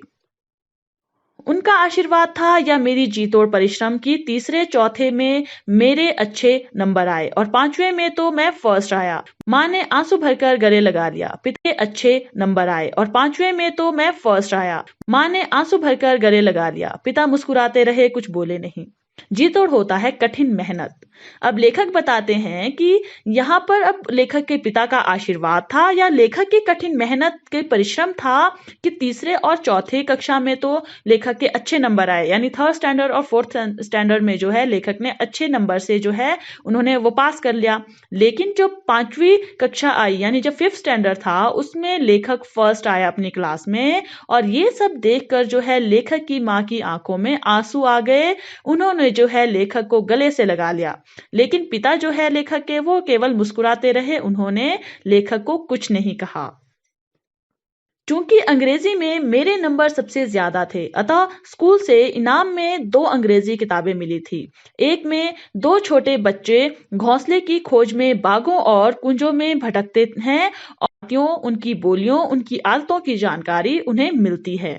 Speaker 1: उनका आशीर्वाद था या मेरी जी-तोड़ परिश्रम की तीसरे चौथे में मेरे अच्छे नंबर आए और 5वें में तो मैं फर्स्ट आया। माँ ने आंसू भरकर गले लगा लिया। पिता के अच्छे नंबर आए और 5वें में तो मैं फर्स्ट आया। माँ ने आंसू भरकर गले लगा लिया। पिता मुस्कुराते रहे, कुछ बोले नहीं। जी-तोड़ होता है कठिन मेहनत। अब लेखक बताते हैं कि यहाँ पर अब लेखक के पिता का आशीर्वाद था या लेखक की कठिन मेहनत के परिश्रम था कि तीसरे और चौथे कक्षा में तो लेखक के अच्छे नंबर आए, यानी 3rd स्टैंडर्ड और 4th स्टैंडर्ड में जो है लेखक ने अच्छे नंबर से जो है उन्होंने वो पास कर लिया। लेकिन जो 5वीं कक्षा आई, यानी जब 5th स्टैंडर्ड था, उसमें लेखक फर्स्ट आया अपनी क्लास में और ये सब देखकर जो है लेखक की माँ की आंखों में आंसू आ गए। उन्होंने जो है लेखक को गले से लगा लिया, लेकिन पिता जो है लेखक के वो केवल मुस्कुराते रहे, उन्होंने लेखक को कुछ नहीं कहा। चूंकि अंग्रेजी में मेरे नंबर सबसे ज्यादा थे, अतः स्कूल से इनाम में 2 अंग्रेजी किताबें मिली थी। एक में 2 छोटे बच्चे घोंसले की खोज में बागों और कुंजों में भटकते हैं और उनकी बोलियों, उनकी आदतों की जानकारी उन्हें मिलती है।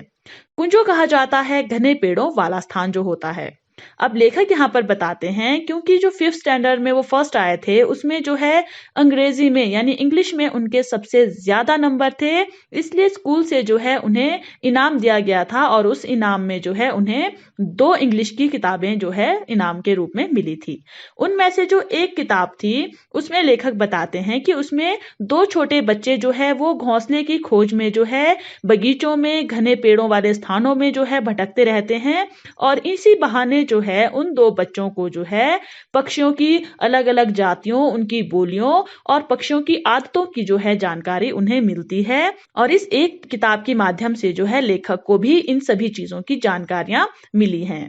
Speaker 1: कुंजों कहा जाता है घने पेड़ों वाला स्थान जो होता है। अब लेखक यहाँ पर बताते हैं क्योंकि जो 5th स्टैंडर्ड में वो फर्स्ट आए थे उसमें जो है अंग्रेजी में यानी इंग्लिश में उनके सबसे ज्यादा नंबर थे, इसलिए स्कूल से जो है उन्हें इनाम दिया गया था और उस इनाम में जो है उन्हें 2 इंग्लिश की किताबें जो है इनाम के रूप में मिली थी। उनमें से जो एक किताब थी उसमें लेखक बताते हैं कि उसमें 2 छोटे बच्चे जो है वो घोंसले की खोज में जो है बगीचों में, घने पेड़ों वाले स्थानों में जो है भटकते रहते हैं और इसी बहाने जो है उन दो बच्चों को जो है पक्षियों की अलग अलग जातियों, उनकी बोलियों और पक्षियों की आदतों की जो है जानकारी उन्हें मिलती है। और इस एक किताब के माध्यम से जो है लेखक को भी इन सभी चीजों की जानकारियां मिली हैं।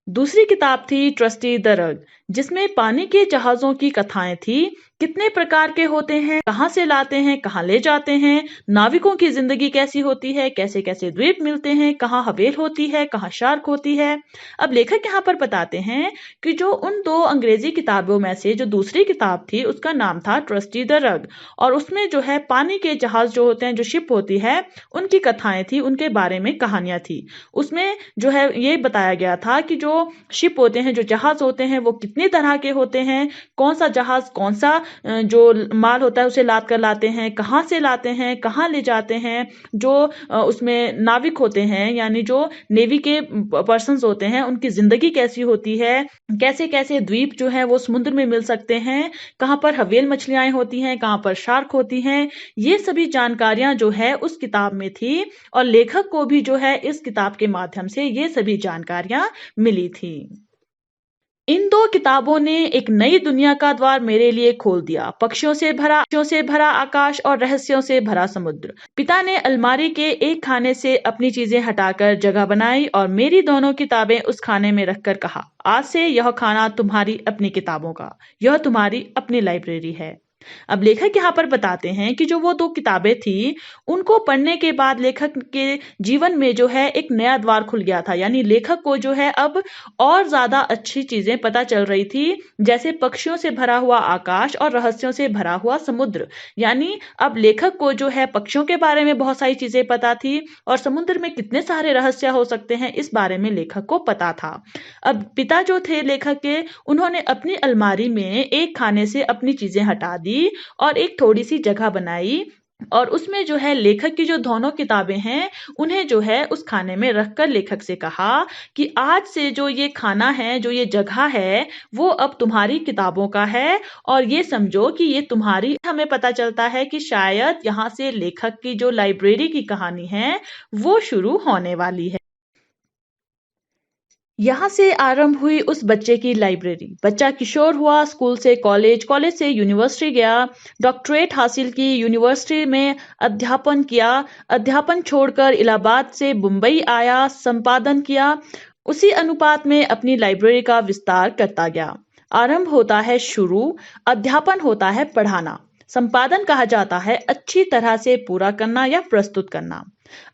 Speaker 1: दूसरी किताब थी ट्रस्टी द रग, जिसमें पानी के जहाजों की कथाएं थी। कितने प्रकार के होते हैं, कहाँ से लाते हैं, कहाँ ले जाते हैं, नाविकों की जिंदगी कैसी होती है, कैसे कैसे द्वीप मिलते हैं, कहाँ हवेल होती है, कहाँ शार्क होती है। अब लेखक यहाँ पर बताते हैं कि जो उन दो अंग्रेजी किताबों में से जो दूसरी किताब थी उसका नाम था ट्रस्टी द रग, और उसमें जो है पानी के जहाज जो होते हैं, जो शिप होती है, उनकी कथाएं थी, उनके बारे में कहानियां थी। उसमें जो है ये बताया गया था कि जो शिप होते हैं, जो जहाज होते हैं, वो कितने तरह के होते हैं, कौन सा जहाज कौन सा जो माल होता है उसे लाद कर लाते हैं, कहाँ से लाते हैं, कहाँ ले जाते हैं, जो उसमें नाविक होते हैं यानी जो नेवी के पर्सन्स होते हैं, उनकी जिंदगी कैसी होती है, कैसे कैसे द्वीप जो है वो समुद्र में मिल सकते हैं, कहाँ पर हवेल मछलियां होती हैं, कहाँ पर शार्क होती हैं। ये सभी जानकारियां जो है उस किताब में थी, और लेखक को भी जो है इस किताब के माध्यम से ये सभी जानकारियां मिली थी। इन दो किताबों ने एक नई दुनिया का द्वार मेरे लिए खोल दिया। पक्षियों से भरा आकाश और रहस्यों से भरा समुद्र। पिता ने अलमारी के एक खाने से अपनी चीजें हटाकर जगह बनाई और मेरी दोनों किताबें उस खाने में रखकर कहा, आज से यह खाना तुम्हारी अपनी किताबों का, यह तुम्हारी अपनी लाइब्रेरी है। अब लेखक यहाँ पर बताते हैं कि जो वो दो किताबें थी, उनको पढ़ने के बाद लेखक के जीवन में जो है एक नया द्वार खुल गया था। यानी लेखक को जो है अब और ज्यादा अच्छी चीजें पता चल रही थी, जैसे पक्षियों से भरा हुआ आकाश और रहस्यों से भरा हुआ समुद्र। यानी अब लेखक को जो है पक्षियों के बारे में बहुत सारी चीजें पता थी, और समुद्र में कितने सारे रहस्य हो सकते हैं इस बारे में लेखक को पता था। अब पिता जो थे लेखक के, उन्होंने अपनी अलमारी में एक खाने से अपनी चीजें हटा दी और एक थोड़ी सी जगह बनाई, और उसमें जो है लेखक की जो दोनों किताबें हैं उन्हें जो है उस खाने में रखकर लेखक से कहा कि आज से जो ये खाना है, जो ये जगह है, वो अब तुम्हारी किताबों का है, और ये समझो कि ये तुम्हारी। हमें पता चलता है कि शायद यहाँ से लेखक की जो लाइब्रेरी की कहानी है वो शुरू होने वाली है। यहाँ से आरंभ हुई उस बच्चे की लाइब्रेरी। बच्चा किशोर हुआ, स्कूल से कॉलेज, कॉलेज से यूनिवर्सिटी गया, डॉक्टरेट हासिल की, यूनिवर्सिटी में अध्यापन किया, अध्यापन छोड़कर इलाहाबाद से मुंबई आया, संपादन किया। उसी अनुपात में अपनी लाइब्रेरी का विस्तार करता गया। आरंभ होता है शुरू, अध्यापन होता है पढ़ाना, संपादन कहा जाता है अच्छी तरह से पूरा करना या प्रस्तुत करना।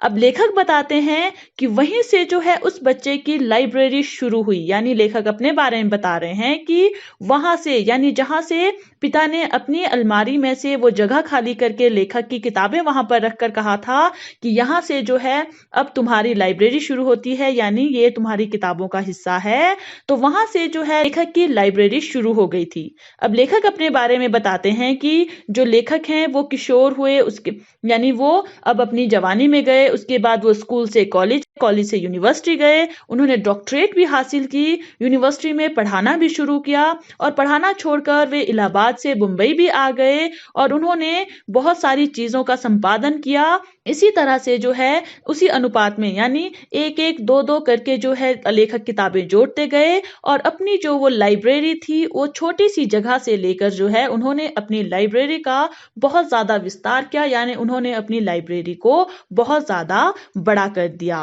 Speaker 1: अब लेखक बताते हैं कि वहीं से जो है उस बच्चे की लाइब्रेरी शुरू हुई। यानी लेखक अपने बारे में बता रहे हैं कि वहां से, यानी जहां से पिता ने अपनी अलमारी में से वो जगह खाली करके लेखक की किताबें वहां पर रखकर कहा था कि यहां से जो है अब तुम्हारी लाइब्रेरी शुरू होती है, यानी ये तुम्हारी किताबों का हिस्सा है। तो वहां से जो है लेखक की लाइब्रेरी शुरू हो गई थी। अब लेखक अपने बारे में बताते हैं कि जो लेखक हैं वो किशोर हुए, उसके यानी वो अब अपनी जवानी में गए, उसके बाद वो स्कूल से कॉलेज, कॉलेज से यूनिवर्सिटी गए, उन्होंने डॉक्टरेट भी हासिल की, यूनिवर्सिटी में पढ़ाना भी शुरू किया, और पढ़ाना छोड़कर वे इलाहाबाद से मुंबई भी आ गए और उन्होंने बहुत सारी चीजों का संपादन किया। इसी तरह से जो है उसी अनुपात में, यानी एक एक दो दो करके जो है लेखक किताबें जोड़ते गए, और अपनी जो वो लाइब्रेरी थी वो छोटी सी जगह से लेकर जो है उन्होंने अपनी लाइब्रेरी का बहुत ज्यादा विस्तार किया, यानी उन्होंने अपनी लाइब्रेरी को बहुत ज्यादा बड़ा कर दिया।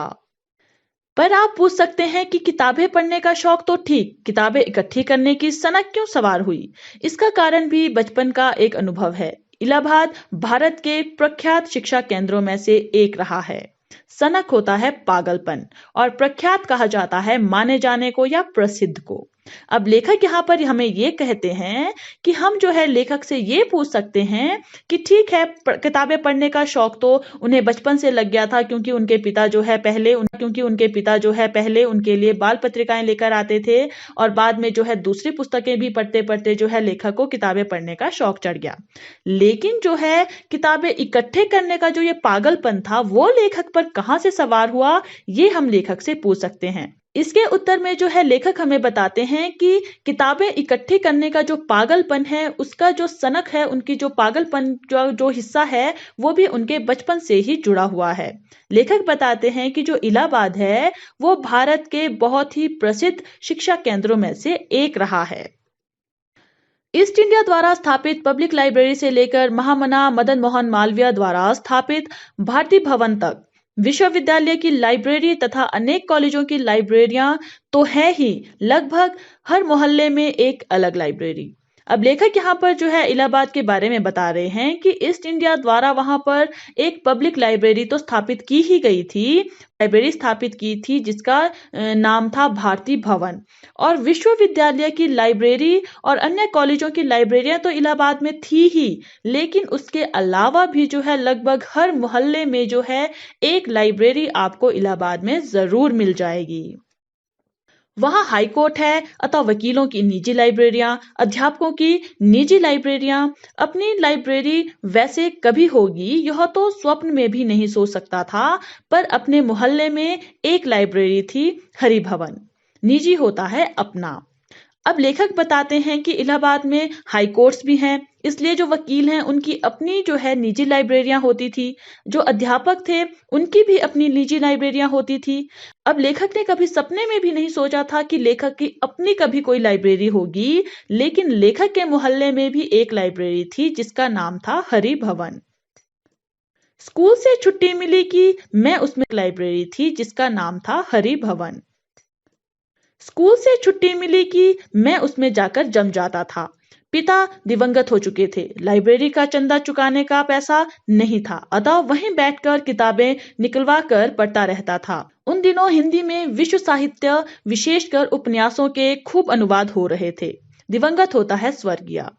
Speaker 1: पर आप पूछ सकते हैं कि किताबें पढ़ने का शौक तो ठीक, किताबें इकट्ठी करने की सनक क्यों सवार हुई? इसका कारण भी बचपन का एक अनुभव है। इलाहाबाद भारत के प्रख्यात शिक्षा केंद्रों में से एक रहा है। सनक होता है पागलपन, और प्रख्यात कहा जाता है माने जाने को या प्रसिद्ध को। अब लेखक यहाँ पर हमें ये कहते हैं कि हम जो है लेखक से ये पूछ सकते हैं कि ठीक है, किताबें पढ़ने का शौक तो उन्हें बचपन से लग गया था, क्योंकि उनके पिता जो है पहले उनके लिए बाल पत्रिकाएं लेकर आते थे, और बाद में जो है दूसरी पुस्तकें भी पढ़ते पढ़ते जो है लेखक को किताबें पढ़ने का शौक चढ़ गया। लेकिन जो है किताबें इकट्ठे करने का जो ये पागलपन था वो लेखक पर कहां से सवार हुआ, ये हम लेखक से पूछ सकते हैं। इसके उत्तर में जो है लेखक हमें बताते हैं कि किताबें इकट्ठी करने का जो पागलपन है, उसका जो सनक है, उनकी जो पागलपन जो जो हिस्सा है, वो भी उनके बचपन से ही जुड़ा हुआ है। लेखक बताते हैं कि जो इलाहाबाद है, वो भारत के बहुत ही प्रसिद्ध शिक्षा केंद्रों में से एक रहा है। ईस्ट इंडिया द्वारा स्थापित पब्लिक लाइब्रेरी से लेकर महामना मदन मोहन मालवीय द्वारा स्थापित भारती भवन तक विश्वविद्यालय की लाइब्रेरी तथा अनेक कॉलेजों की लाइब्रेरियां तो है ही, लगभग हर मोहल्ले में एक अलग लाइब्रेरी। अब लेखक यहाँ पर जो है इलाहाबाद के बारे में बता रहे हैं कि ईस्ट इंडिया द्वारा वहां पर एक पब्लिक लाइब्रेरी तो स्थापित की ही गई थी, लाइब्रेरी स्थापित की थी जिसका नाम था भारती भवन। और विश्वविद्यालय की लाइब्रेरी और अन्य कॉलेजों की लाइब्रेरियां तो इलाहाबाद में थी ही, लेकिन उसके अलावा भी जो है लगभग हर मोहल्ले में जो है एक लाइब्रेरी आपको इलाहाबाद में जरूर मिल जाएगी। वहां हाई कोर्ट है, अतः वकीलों की निजी लाइब्रेरियां, अध्यापकों की निजी लाइब्रेरियां। अपनी लाइब्रेरी वैसे कभी होगी यह तो स्वप्न में भी नहीं सोच सकता था, पर अपने मोहल्ले में एक लाइब्रेरी थी, हरि भवन। निजी होता है अपना। अब लेखक बताते हैं कि इलाहाबाद में हाई कोर्ट्स भी हैं, इसलिए जो वकील हैं उनकी अपनी जो है निजी लाइब्रेरियां होती थी, जो अध्यापक थे उनकी भी अपनी निजी लाइब्रेरियां होती थी। अब लेखक ने कभी सपने में भी नहीं सोचा था कि लेखक की अपनी कभी कोई लाइब्रेरी होगी, लेकिन लेखक के मोहल्ले में भी एक लाइब्रेरी थी जिसका नाम था हरि भवन। स्कूल से छुट्टी मिली कि मैं उसमें लाइब्रेरी थी जिसका नाम था हरि भवन। स्कूल से छुट्टी मिली कि मैं उसमें जाकर जम जाता था। पिता दिवंगत हो चुके थे, लाइब्रेरी का चंदा चुकाने का पैसा नहीं था, अतः वहीं बैठकर किताबें निकलवा कर पढ़ता रहता था। उन दिनों हिंदी में विश्व साहित्य, विशेषकर उपन्यासों के खूब अनुवाद हो रहे थे। दिवंगत होता है स्वर्गीय।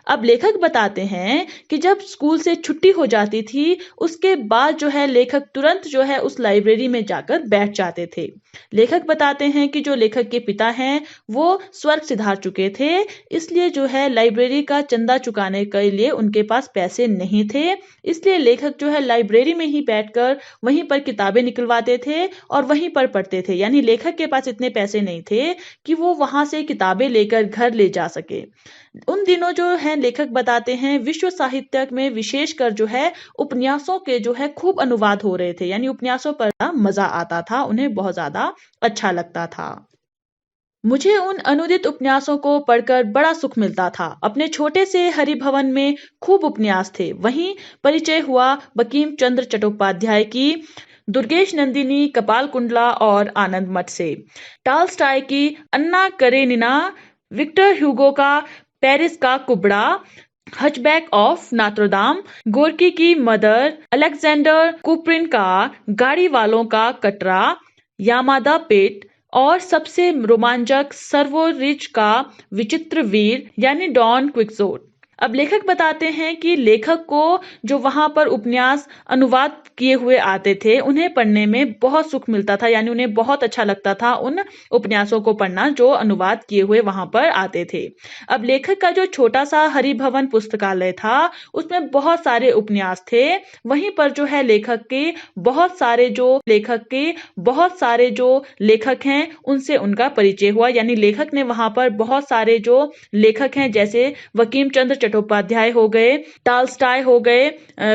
Speaker 1: अब लेखक बताते हैं कि जब स्कूल से छुट्टी हो जाती थी, उसके बाद जो है लेखक तुरंत जो है उस लाइब्रेरी में जाकर बैठ जाते थे। लेखक बताते हैं कि जो लेखक के पिता हैं वो स्वर्ग सिधार चुके थे, इसलिए जो है लाइब्रेरी का चंदा चुकाने के लिए उनके पास पैसे नहीं थे, इसलिए लेखक जो है लाइब्रेरी में ही बैठकर वहीं पर किताबें निकलवाते थे और वहीं पर पढ़ते थे। यानी लेखक के पास इतने पैसे नहीं थे कि वो वहां से किताबें लेकर घर ले जा सके। उन दिनों जो है लेखक बताते हैं विश्व साहित्य में विशेषकर जो है उपन्यासों के जो है खूब अनुवाद हो रहे थे, यानी उपन्यासों पर मजा आता था, उन्हें बहुत ज्यादा अच्छा लगता था। मुझे उन अनुदित उपन्यासों को पढ़कर बड़ा सुख मिलता था। अपने छोटे से हरिभवन में खूब उपन्यास थे। वहीं परिचय हुआ बंकिम चंद्र चट्टोपाध्याय की दुर्गेश नंदिनी, कपाल कुंडला और आनंद मठ से, टॉलस्टॉय की अन्ना करेनिना, विक्टर ह्यूगो का पेरिस का कुबड़ा, हचबैक ऑफ नात्रोदाम, गोर्की की मदर, अलेक्जेंडर कुप्रिन का गाड़ी वालों का कटरा, यामादा पेट और सबसे रोमांचक सर्वोरिच का विचित्र वीर यानी डॉन क्विक्सोट। अब लेखक बताते हैं कि लेखक को जो वहां पर उपन्यास अनुवाद किए हुए आते थे उन्हें पढ़ने में बहुत सुख मिलता था, यानी उन्हें बहुत अच्छा लगता था उन उपन्यासों को पढ़ना जो अनुवाद किए हुए वहां पर आते थे। अब लेखक का जो छोटा सा हरिभवन पुस्तकालय था उसमें बहुत सारे उपन्यास थे। वहीं पर जो है लेखक के बहुत सारे जो लेखक हैं उनसे उनका परिचय हुआ, यानी लेखक ने वहां पर बहुत सारे जो लेखक हैं जैसे बंकिम चंद्र चट्टोपाध्याय हो गए, टॉलस्टॉय हो गए,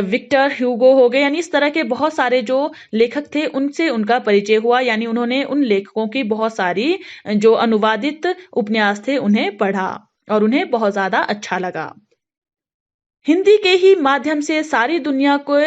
Speaker 1: विक्टर ह्यूगो हो गए, यानी इस तरह के बहुत सारे जो लेखक थे उनसे उनका परिचय हुआ, यानी उन्होंने उन लेखकों की बहुत सारी जो अनुवादित उपन्यास थे उन्हें पढ़ा और उन्हें बहुत ज्यादा अच्छा लगा। हिंदी के ही माध्यम से सारी दुनिया को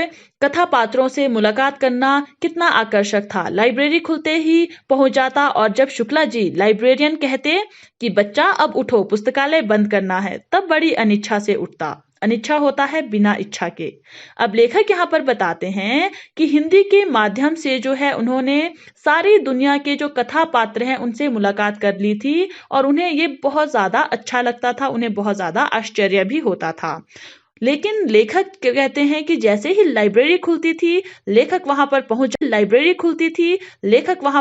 Speaker 1: कथा पात्रों से मुलाकात करना कितना आकर्षक था। लाइब्रेरी खुलते ही पहुंच जाता और जब शुक्ला जी लाइब्रेरियन कहते कि बच्चा अब उठो पुस्तकालय बंद करना है, तब बड़ी अनिच्छा से उठता। अनिच्छा होता है बिना इच्छा के। अब लेखक यहाँ पर बताते हैं कि हिंदी के माध्यम से जो है उन्होंने सारी दुनिया के जो कथा पात्र हैं उनसे मुलाकात कर ली थी और उन्हें ये बहुत ज्यादा अच्छा लगता था, उन्हें बहुत ज्यादा आश्चर्य भी होता था। लेकिन लेखक कहते हैं कि जैसे ही लाइब्रेरी खुलती थी, लेखक वहां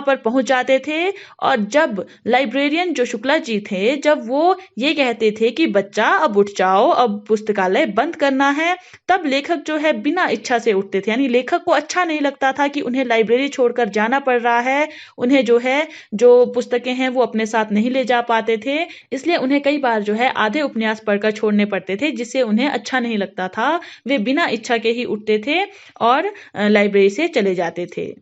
Speaker 1: पर पहुंच जाते थे। और जब लाइब्रेरियन जो शुक्ला जी थे, जब वो ये कहते थे कि बच्चा अब उठ जाओ, अब पुस्तकालय बंद करना है, तब लेखक जो है बिना इच्छा से उठते थे। यानी लेखक को अच्छा नहीं लगता था कि उन्हें लाइब्रेरी छोड़कर जाना पड़ रहा है, उन्हें जो है जो पुस्तकें हैं वो अपने साथ नहीं ले जा पाते थे, इसलिए उन्हें कई बार जो है आधे उपन्यास पढ़कर छोड़ने पड़ते थे, जिससे उन्हें अच्छा नहीं लगता था। वे बिना इच्छा के ही उठते थे और लाइब्रेरी से चले जाते थे।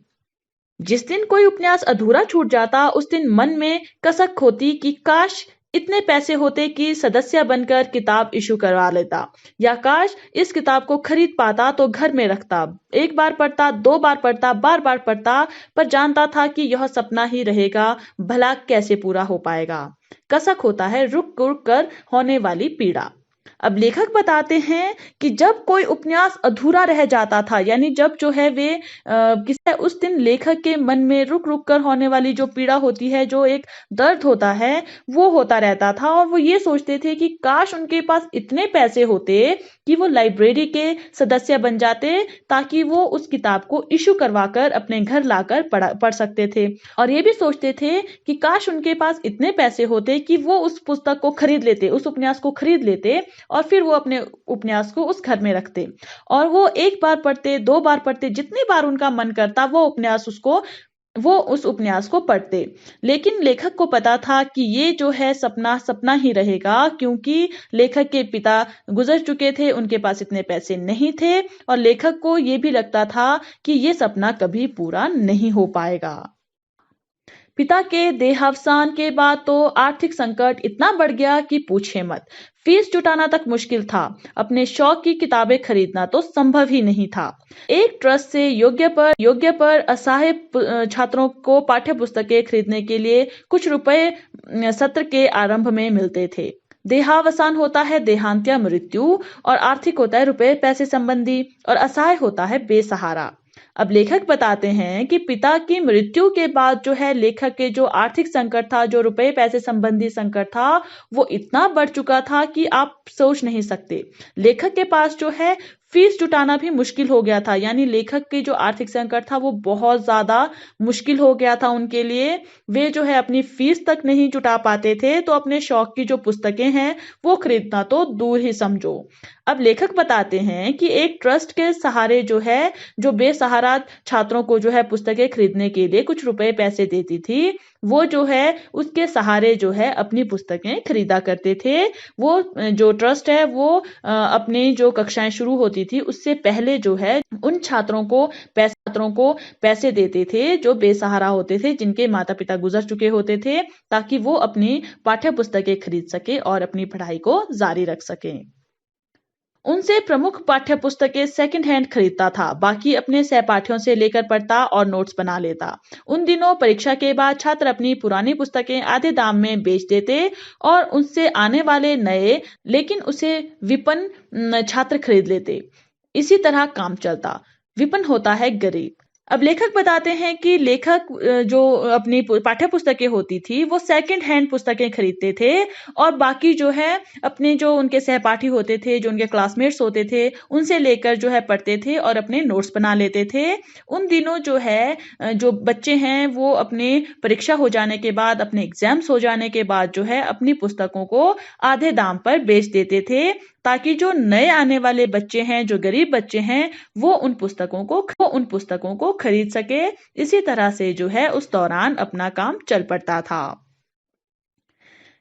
Speaker 1: जिस दिन कोई उपन्यास अधूरा छूट जाता, उस दिन मन में कसक होती कि काश इतने पैसे होते कि सदस्य बनकर किताब इशू करवा लेता, या काश इस किताब को खरीद पाता तो घर में रखता, एक बार पढ़ता, दो बार पढ़ता, बार बार पढ़ता, पर जानता था कि यह सपना ही रहेगा, भला कैसे पूरा हो पाएगा। कसक होता है रुक रुक कर होने वाली पीड़ा। अब लेखक बताते हैं कि जब कोई उपन्यास अधूरा रह जाता था, यानी जब जो है वे किसी उस दिन लेखक के मन में रुक रुक कर होने वाली जो पीड़ा होती है, जो एक दर्द होता है, वो होता रहता था। और वो ये सोचते थे कि काश उनके पास इतने पैसे होते कि वो लाइब्रेरी के सदस्य बन जाते, ताकि वो उस किताब को इशू करवाकर अपने घर लाकर पढ़ सकते थे। और ये भी सोचते थे कि काश उनके पास इतने पैसे होते कि वो उस पुस्तक को खरीद लेते, उस उपन्यास को खरीद लेते, और फिर वो अपने उपन्यास को उस घर में रखते, और वो एक बार पढ़ते, दो बार पढ़ते, जितनी बार उनका मन करता वो उस उपन्यास को पढ़ते। लेकिन लेखक को पता था कि ये जो है सपना सपना ही रहेगा, क्योंकि लेखक के पिता गुजर चुके थे, उनके पास इतने पैसे नहीं थे, और लेखक को ये भी लगता था कि ये सपना कभी पूरा नहीं हो पाएगा। पिता के देहावसान के बाद तो आर्थिक संकट इतना बढ़ गया कि पूछे मत। फीस जुटाना तक मुश्किल था, अपने शौक की किताबें खरीदना तो संभव ही नहीं था। एक ट्रस्ट से योग्य पर असहाय छात्रों को पाठ्य पुस्तकें खरीदने के लिए कुछ रुपए सत्र के आरंभ में मिलते थे। देहावसान होता है देहांत्य मृत्यु, और आर्थिक होता है रुपए पैसे संबंधी, और असहाय होता है बेसहारा। अब लेखक बताते हैं कि पिता की मृत्यु के बाद जो है लेखक के जो आर्थिक संकट था, जो रुपए पैसे संबंधी संकट था, वो इतना बढ़ चुका था कि आप सोच नहीं सकते। लेखक के पास जो है फीस जुटाना भी मुश्किल हो गया था, यानी लेखक के जो आर्थिक संकट था वो बहुत ज्यादा मुश्किल हो गया था उनके लिए। वे जो है अपनी फीस तक नहीं जुटा पाते थे, तो अपने शौक की जो पुस्तकें हैं वो खरीदना तो दूर ही समझो। अब लेखक बताते हैं कि एक ट्रस्ट के सहारे जो है, जो बेसहारा छात्रों को जो है पुस्तकें खरीदने के लिए कुछ रुपए पैसे देती थी, वो जो है उसके सहारे जो है अपनी पुस्तकें खरीदा करते थे। वो जो ट्रस्ट है वो अपनी जो कक्षाएं शुरू होती थी उससे पहले जो है उन छात्रों को पैसे देते थे जो बेसहारा होते थे, जिनके माता पिता गुजर चुके होते थे, ताकि वो अपनी पाठ्य पुस्तकें खरीद सके और अपनी पढ़ाई को जारी रख सके। उनसे प्रमुख पाठ्य पुस्तकें सेकंड हैंड खरीदता था, बाकी अपने सहपाठियों से लेकर पढ़ता और नोट्स बना लेता। उन दिनों परीक्षा के बाद छात्र अपनी पुरानी पुस्तकें आधे दाम में बेच देते और उनसे आने वाले नए, लेकिन उसे विपन्न छात्र खरीद लेते। इसी तरह काम चलता। विपन्न होता है गरीब। अब लेखक बताते हैं कि लेखक जो अपनी पाठ्य पुस्तकें होती थी वो सेकंड हैंड पुस्तकें खरीदते थे, और बाकी जो है अपने जो उनके सहपाठी होते थे, जो उनके क्लासमेट्स होते थे, उनसे लेकर जो है पढ़ते थे और अपने नोट्स बना लेते थे। उन दिनों जो है जो बच्चे हैं वो अपने परीक्षा हो जाने के बाद, अपने एग्जाम्स हो जाने के बाद जो है अपनी पुस्तकों को आधे दाम पर बेच देते थे, ताकि जो नए आने वाले बच्चे हैं, जो गरीब बच्चे हैं, वो उन पुस्तकों को खरीद सके। इसी तरह से जो है उस दौरान अपना काम चल पड़ता था।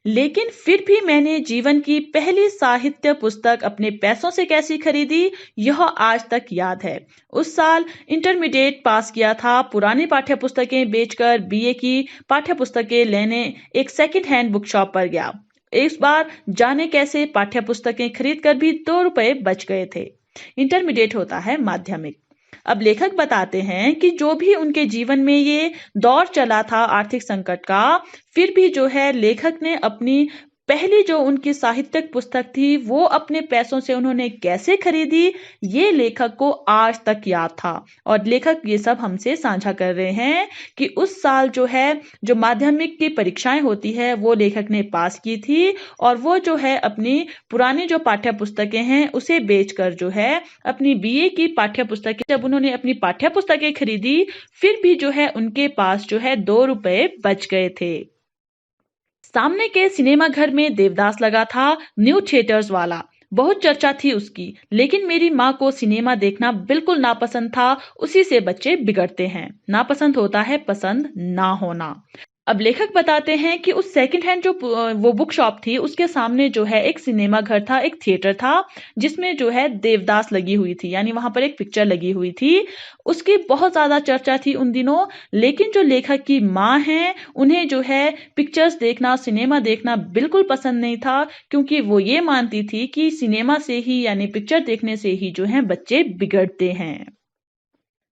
Speaker 1: लेकिन फिर भी मैंने जीवन की पहली साहित्य पुस्तक अपने पैसों से कैसी खरीदी, यह आज तक याद है। उस साल इंटरमीडिएट पास किया था, पुरानी पाठ्य पुस्तकें बेचकर बीए की पाठ्य पुस्तकें लेने एक सेकंड हैंड बुक शॉप पर गया। इस बार जाने कैसे पाठ्य पुस्तकें खरीद कर भी 2 रुपए बच गए थे। इंटरमीडिएट होता है माध्यमिक। अब लेखक बताते हैं कि जो भी उनके जीवन में ये दौर चला था आर्थिक संकट का, फिर भी जो है लेखक ने अपनी पहली जो उनकी साहित्यिक पुस्तक थी वो अपने पैसों से उन्होंने कैसे खरीदी, ये लेखक को आज तक याद था। और लेखक ये सब हमसे साझा कर रहे हैं कि उस साल जो है, जो माध्यमिक की परीक्षाएं होती है वो लेखक ने पास की थी, और वो जो है अपनी पुरानी जो पाठ्य पुस्तकें हैं उसे बेचकर जो है अपनी बीए की पाठ्य पुस्तकें, जब उन्होंने अपनी पाठ्य पुस्तकें खरीदी, फिर भी जो है उनके पास जो है 2 रुपए बच गए थे। सामने के सिनेमा घर में देवदास लगा था, न्यू थिएटर्स वाला। बहुत चर्चा थी उसकी, लेकिन मेरी माँ को सिनेमा देखना बिल्कुल नापसंद था। उसी से बच्चे बिगड़ते हैं। नापसंद होता है पसंद ना होना। अब लेखक बताते हैं कि उस सेकंड हैंड जो वो बुक शॉप थी उसके सामने जो है एक सिनेमा घर था, एक थिएटर था, जिसमें जो है देवदास लगी हुई थी, यानी वहां पर एक पिक्चर लगी हुई थी। उसकी बहुत ज्यादा चर्चा थी उन दिनों। लेकिन जो लेखक की माँ हैं, उन्हें जो है पिक्चर्स देखना, सिनेमा देखना बिल्कुल पसंद नहीं था, क्योंकि वो ये मानती थी कि सिनेमा से ही, यानी पिक्चर देखने से ही जो है बच्चे बिगड़ते हैं।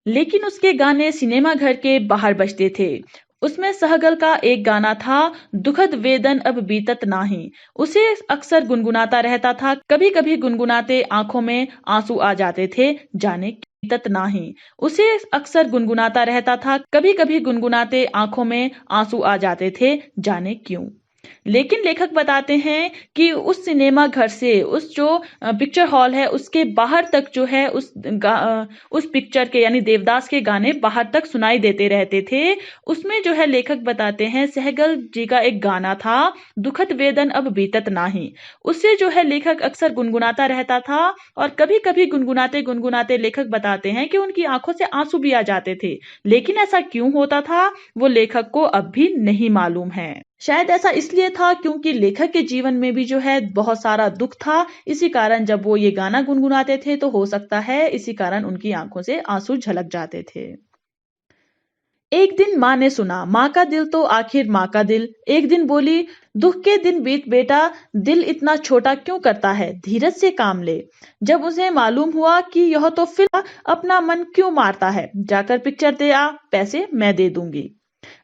Speaker 1: लेकिन उसके गाने सिनेमा घर के बाहर बजते थे। उसमें सहगल का एक गाना था, दुखद वेदन अब बीतत नाही। उसे अक्सर गुनगुनाता रहता था। कभी कभी गुनगुनाते आंखों में आंसू आ जाते थे, जाने क्यों बीतत नाही। उसे अक्सर गुनगुनाता रहता था, कभी कभी गुनगुनाते आंखों में आंसू आ जाते थे, जाने क्यों। लेकिन लेखक बताते हैं कि उस सिनेमा घर से, उस जो पिक्चर हॉल है उसके बाहर तक जो है उस पिक्चर के, यानी देवदास के गाने बाहर तक सुनाई देते रहते थे। उसमें जो है लेखक बताते हैं सहगल जी का एक गाना था, दुखद वेदन अब बीतत नाही। उससे जो है लेखक अक्सर गुनगुनाता रहता था, और कभी कभी गुनगुनाते गुनगुनाते लेखक बताते हैं कि उनकी आंखों से आंसू भी आ जाते थे। लेकिन ऐसा क्यों होता था वो लेखक को अब भी नहीं मालूम है। शायद ऐसा इसलिए था क्योंकि लेखक के जीवन में भी जो है बहुत सारा दुख था। इसी कारण जब वो ये गाना गुनगुनाते थे तो हो सकता है इसी कारण उनकी आंखों से आंसू झलक जाते थे। एक दिन माँ ने सुना, माँ का दिल तो आखिर माँ का दिल। एक दिन बोली, दुख के दिन बीत बेटा, दिल इतना छोटा क्यों करता है, धीरज से काम ले। जब उसे मालूम हुआ कि यह तो फिल्म, अपना मन क्यों मारता है, जाकर पिक्चर दे आ, पैसे मैं दे दूंगी।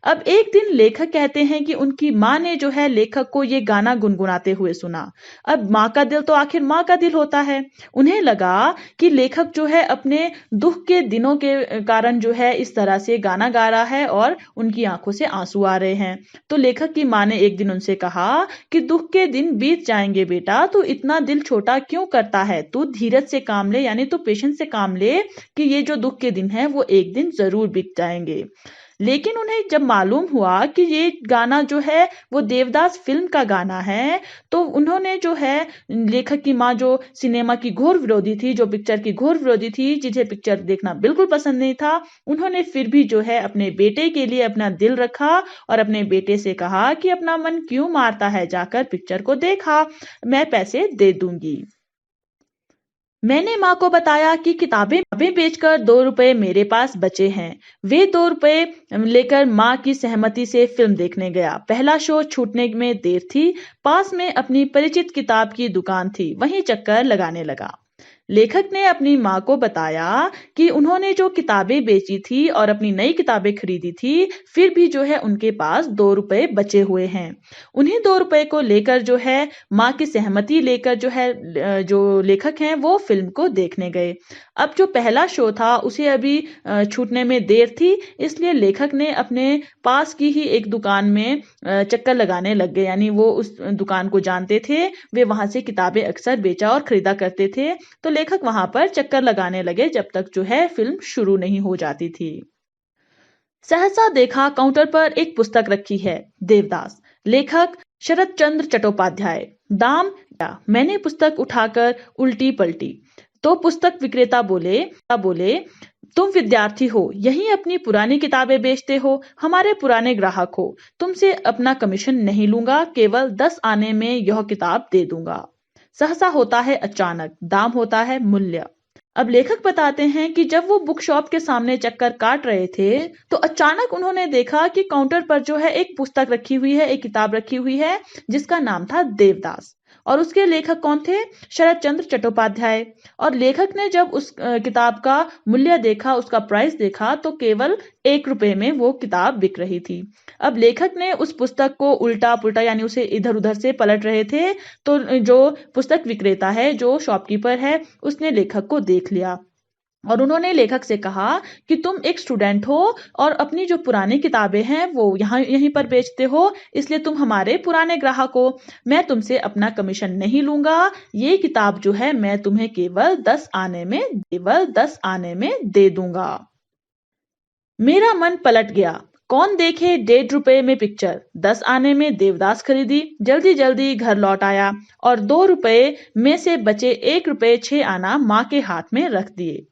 Speaker 1: अब एक दिन लेखक कहते हैं कि उनकी माँ ने जो है लेखक को ये गाना गुनगुनाते हुए सुना। अब माँ का दिल तो आखिर माँ का दिल होता है। उन्हें लगा कि लेखक जो है अपने दुख के दिनों के कारण जो है इस तरह से गाना गा रहा है और उनकी आंखों से आंसू आ रहे हैं। तो लेखक की माँ ने एक दिन उनसे कहा कि दुख के दिन बीत जाएंगे बेटा, तू इतना दिल छोटा क्यों करता है, तू धीरज से काम ले, यानी तू पेशेंस से काम ले, कि ये जो दुख के दिन है वो एक दिन जरूर बीत जाएंगे। लेकिन उन्हें जब मालूम हुआ कि ये गाना जो है वो देवदास फिल्म का गाना है, तो उन्होंने जो है, लेखक की माँ जो सिनेमा की घोर विरोधी थी, जो पिक्चर की घोर विरोधी थी, जिन्हें पिक्चर देखना बिल्कुल पसंद नहीं था, उन्होंने फिर भी जो है अपने बेटे के लिए अपना दिल रखा और अपने बेटे से कहा कि अपना मन क्यों मारता है, जाकर पिक्चर को देखा, मैं पैसे दे दूंगी। मैंने माँ को बताया कि किताबें बेचकर 2 रुपए मेरे पास बचे हैं। वे 2 रुपए लेकर माँ की सहमति से फिल्म देखने गया। पहला शो छूटने में देर थी। पास में अपनी परिचित किताब की दुकान थी, वहीं चक्कर लगाने लगा। लेखक ने अपनी माँ को बताया कि उन्होंने जो किताबें बेची थी और अपनी नई किताबें खरीदी थी, फिर भी जो है उनके पास 2 रुपए बचे हुए हैं। उन्हीं 2 रुपए को लेकर जो है, माँ की सहमति लेकर जो है, जो लेखक हैं वो फिल्म को देखने गए। अब जो पहला शो था उसे अभी छूटने में देर थी, इसलिए लेखक ने अपने पास की ही एक दुकान में चक्कर लगाने लग गए, यानी वो उस दुकान को जानते थे, वे वहां से किताबें अक्सर बेचा और खरीदा करते थे। तो लेखक वहां पर चक्कर लगाने लगे जब तक जो है फिल्म शुरू नहीं हो जाती थी। सहसा देखा काउंटर पर एक पुस्तक रखी है, देवदास, लेखक शरद चंद्र चट्टोपाध्याय। दाम क्या? मैंने पुस्तक उठाकर उल्टी पलटी तो पुस्तक विक्रेता बोले, तुम विद्यार्थी हो, यही अपनी पुरानी किताबें बेचते हो, हमारे पुराने ग्राहक हो, तुमसे अपना कमीशन नहीं लूंगा, केवल 10 आने में यह किताब दे दूंगा। सहसा होता है अचानक, दाम होता है मूल्य। अब लेखक बताते हैं कि जब वो बुक शॉप के सामने चक्कर काट रहे थे, तो अचानक उन्होंने देखा कि काउंटर पर जो है एक पुस्तक रखी हुई है, एक किताब रखी हुई है, जिसका नाम था देवदास। और उसके लेखक कौन थे? शरद चंद्र चट्टोपाध्याय। और लेखक ने जब उस किताब का मूल्य देखा, उसका प्राइस देखा, तो केवल 1 रुपए में वो किताब बिक रही थी। अब लेखक ने उस पुस्तक को उल्टा पुल्टा यानी उसे इधर उधर से पलट रहे थे, तो जो पुस्तक विक्रेता है, जो शॉपकीपर है, उसने लेखक को देख लिया और उन्होंने लेखक से कहा कि तुम एक स्टूडेंट हो और अपनी जो पुरानी किताबें हैं वो यहीं पर बेचते हो, इसलिए तुम हमारे पुराने ग्राहक हो। मैं तुमसे अपना कमीशन नहीं लूंगा। ये किताब जो है मैं तुम्हें केवल 10 आने में दे दूंगा। मेरा मन पलट गया। कौन देखे 1.5 रुपए में पिक्चर। 10 आने में देवदास खरीदी, जल्दी जल्दी घर लौट आया और 2 रुपए में से बचे 1 रुपए 6 आना माँ के हाथ में रख दिए।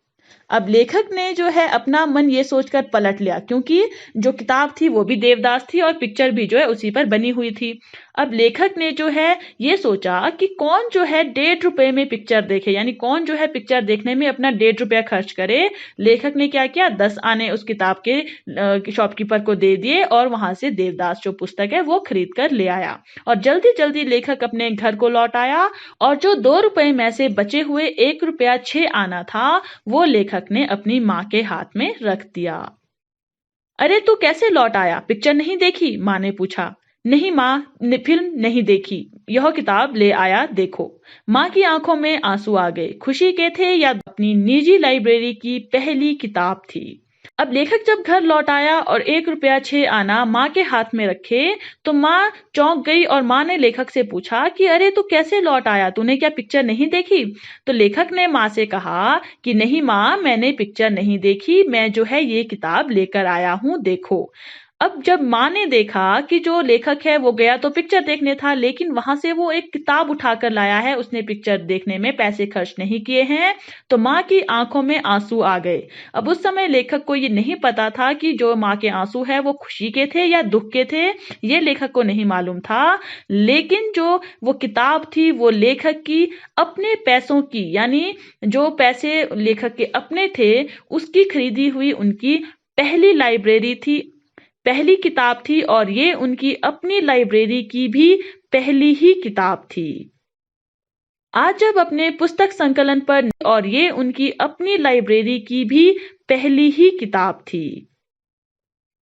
Speaker 1: अब लेखक ने जो है अपना मन ये सोचकर पलट लिया, क्योंकि जो किताब थी वो भी देवदास थी और पिक्चर भी जो है उसी पर बनी हुई थी। अब लेखक ने जो है ये सोचा कि कौन जो है 1.5 रुपए में पिक्चर देखे, यानी कौन जो है पिक्चर देखने में अपना 1.5 रुपया खर्च करे। लेखक ने क्या किया, 10 आने उस किताब के शॉपकीपर को दे दिए और वहां से देवदास जो पुस्तक है वो खरीद कर ले आया। और जल्दी जल्दी लेखक अपने घर को लौट आया और जो 2 रुपए में से बचे हुए 1 रुपया 6 आना था वो लेखक ने अपनी माँ के हाथ में रख दिया। अरे तू कैसे लौट आया, पिक्चर नहीं देखी? माँ ने पूछा। नहीं माँ, फिल्म नहीं देखी, यह किताब ले आया देखो। माँ की आंखों में आंसू आ गए। खुशी के थे या अपनी निजी लाइब्रेरी की पहली किताब थी। अब लेखक जब घर लौट आया और 1 रुपया 6 आना माँ के हाथ में रखे तो माँ चौंक गई और माँ ने लेखक से पूछा कि अरे तू कैसे लौट आया, तूने क्या पिक्चर नहीं देखी? तो लेखक ने माँ से कहा कि नहीं माँ, मैंने पिक्चर नहीं देखी, मैं जो है ये किताब लेकर आया हूँ, देखो। अब जब माँ ने देखा कि जो लेखक है वो गया तो पिक्चर देखने था, लेकिन वहां से वो एक किताब उठाकर लाया है, उसने पिक्चर देखने में पैसे खर्च नहीं किए हैं, तो माँ की आंखों में आंसू आ गए। अब उस समय लेखक को ये नहीं पता था कि जो माँ के आंसू है वो खुशी के थे या दुख के थे, ये लेखक को नहीं मालूम था। लेकिन जो वो किताब थी वो लेखक की अपने पैसों की, यानी जो पैसे लेखक के अपने थे उसकी खरीदी हुई उनकी पहली लाइब्रेरी थी, पहली किताब थी और ये उनकी अपनी लाइब्रेरी की भी पहली ही किताब थी। आज जब अपने पुस्तक संकलन पर और ये उनकी अपनी लाइब्रेरी की भी पहली ही किताब थी।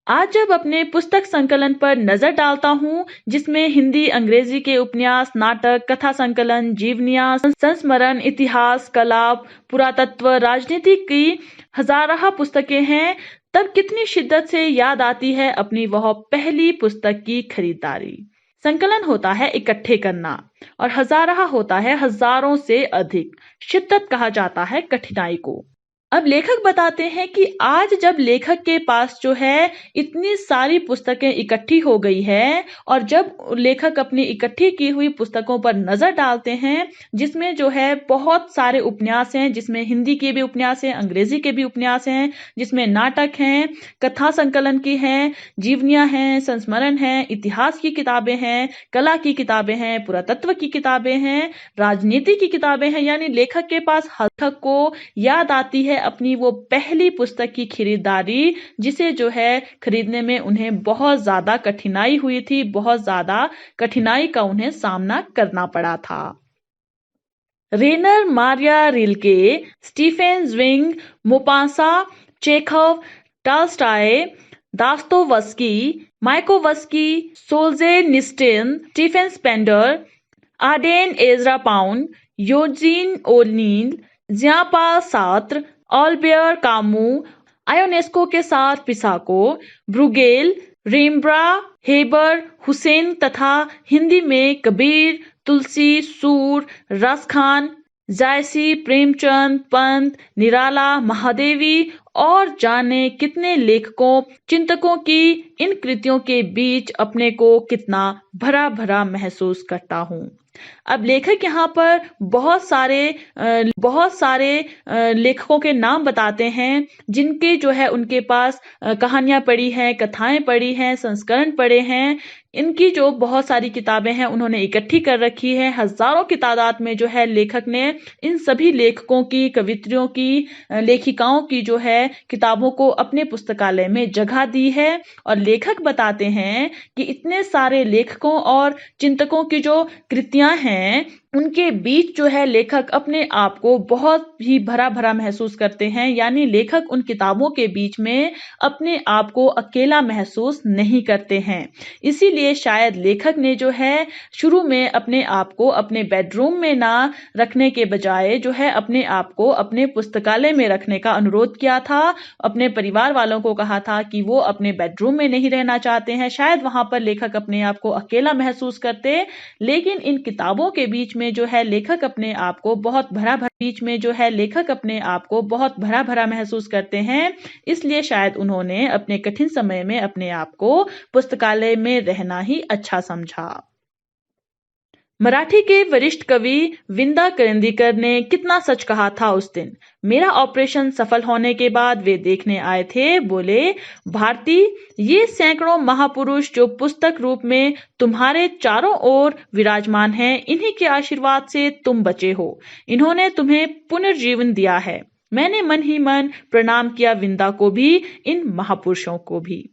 Speaker 1: आज जब अपने पुस्तक संकलन पर नजर डालता हूँ, जिसमें हिंदी अंग्रेजी के उपन्यास, नाटक, कथा संकलन, जीवनियां, संस्मरण, इतिहास, कला, पुरातत्व, राजनीति की हजाराह पुस्तकें हैं, तब कितनी शिद्दत से याद आती है अपनी वह पहली पुस्तक की खरीदारी। संकलन होता है इकट्ठे करना और हजाराह होता है हजारों से अधिक। शिद्दत कहा जाता है कठिनाई को। अब लेखक बताते हैं कि आज जब लेखक के पास जो है इतनी सारी पुस्तकें इकट्ठी हो गई है और जब लेखक अपनी इकट्ठी की हुई पुस्तकों पर नजर डालते हैं, जिसमें जो है बहुत सारे उपन्यास हैं, जिसमें हिंदी के भी उपन्यास हैं, अंग्रेजी के भी उपन्यास हैं, जिसमें नाटक हैं, कथा संकलन की हैं, जीवनियां हैं, संस्मरण हैं, इतिहास की किताबें हैं, कला की किताबें हैं, पुरातत्व की किताबें हैं, राजनीति की किताबें हैं, यानी लेखक के पास लेखक को याद आती है अपनी वो पहली पुस्तक की खरीदारी, जिसे जो है खरीदने में उन्हें बहुत ज्यादा कठिनाई हुई थी, बहुत ज्यादा कठिनाई का उन्हें सामना करना पड़ा था। Rainer Maria Rilke, Stefan Zweig, Maupassant, Chekhov, Tolstoy, Dostoevsky, Mayakovsky, Solzhenitsyn, Stephen Spender, Auden Ezra Pound, Eugene O'Neill, Jean Paul Sartre, Albert Camus, Ionesco के साथ पिसाको, ब्रूगेल, रिम्ब्रा, हेबर, हुसैन तथा हिंदी में कबीर, तुलसी, सूर, रसखान, जायसी, प्रेमचंद, पंत, निराला, महादेवी और जाने कितने लेखकों, चिंतकों की इन कृतियों के बीच अपने को कितना भरा भरा महसूस करता हूँ। अब लेखक यहाँ पर बहुत सारे लेखकों के नाम बताते हैं, जिनके जो है उनके पास कहानियां पढ़ी हैं, कथाएं पढ़ी हैं, संस्करण पढ़े हैं, इनकी जो बहुत सारी किताबें हैं उन्होंने इकट्ठी कर रखी है। हजारों की तादाद में जो है लेखक ने इन सभी लेखकों की, कवित्रियों की, लेखिकाओं की जो है किताबों को अपने पुस्तकालय में जगह दी है। और लेखक बताते हैं कि इतने सारे लेखकों और चिंतकों की जो कृतियां हैं उनके बीच जो है लेखक अपने आप को बहुत ही भरा भरा महसूस करते हैं। यानी लेखक उन किताबों के बीच में अपने आप को अकेला महसूस नहीं करते हैं। इसीलिए शायद लेखक ने जो है शुरू में अपने आप को अपने बेडरूम में ना रखने के बजाय जो है अपने आप को अपने पुस्तकालय में रखने का अनुरोध किया था। अपने परिवार वालों को कहा था कि वो अपने बेडरूम में नहीं रहना चाहते हैं। शायद वहां पर लेखक अपने आप को अकेला महसूस करते, लेकिन इन किताबों के बीच में जो है लेखक अपने आप को बहुत भरा भरा महसूस करते हैं। इसलिए शायद उन्होंने अपने कठिन समय में अपने आप को पुस्तकालय में रहना ही अच्छा समझा। मराठी के वरिष्ठ कवि विंदा करंदीकर ने कितना सच कहा था उस दिन। मेरा ऑपरेशन सफल होने के बाद वे देखने आए थे। बोले, भारती, ये सैकड़ों महापुरुष जो पुस्तक रूप में तुम्हारे चारों ओर विराजमान हैं, इन्हीं के आशीर्वाद से तुम बचे हो। इन्होंने तुम्हें पुनर्जीवन दिया है। मैंने मन ही मन प्रणाम किया विंदा को भी, इन महापुरुषों को भी।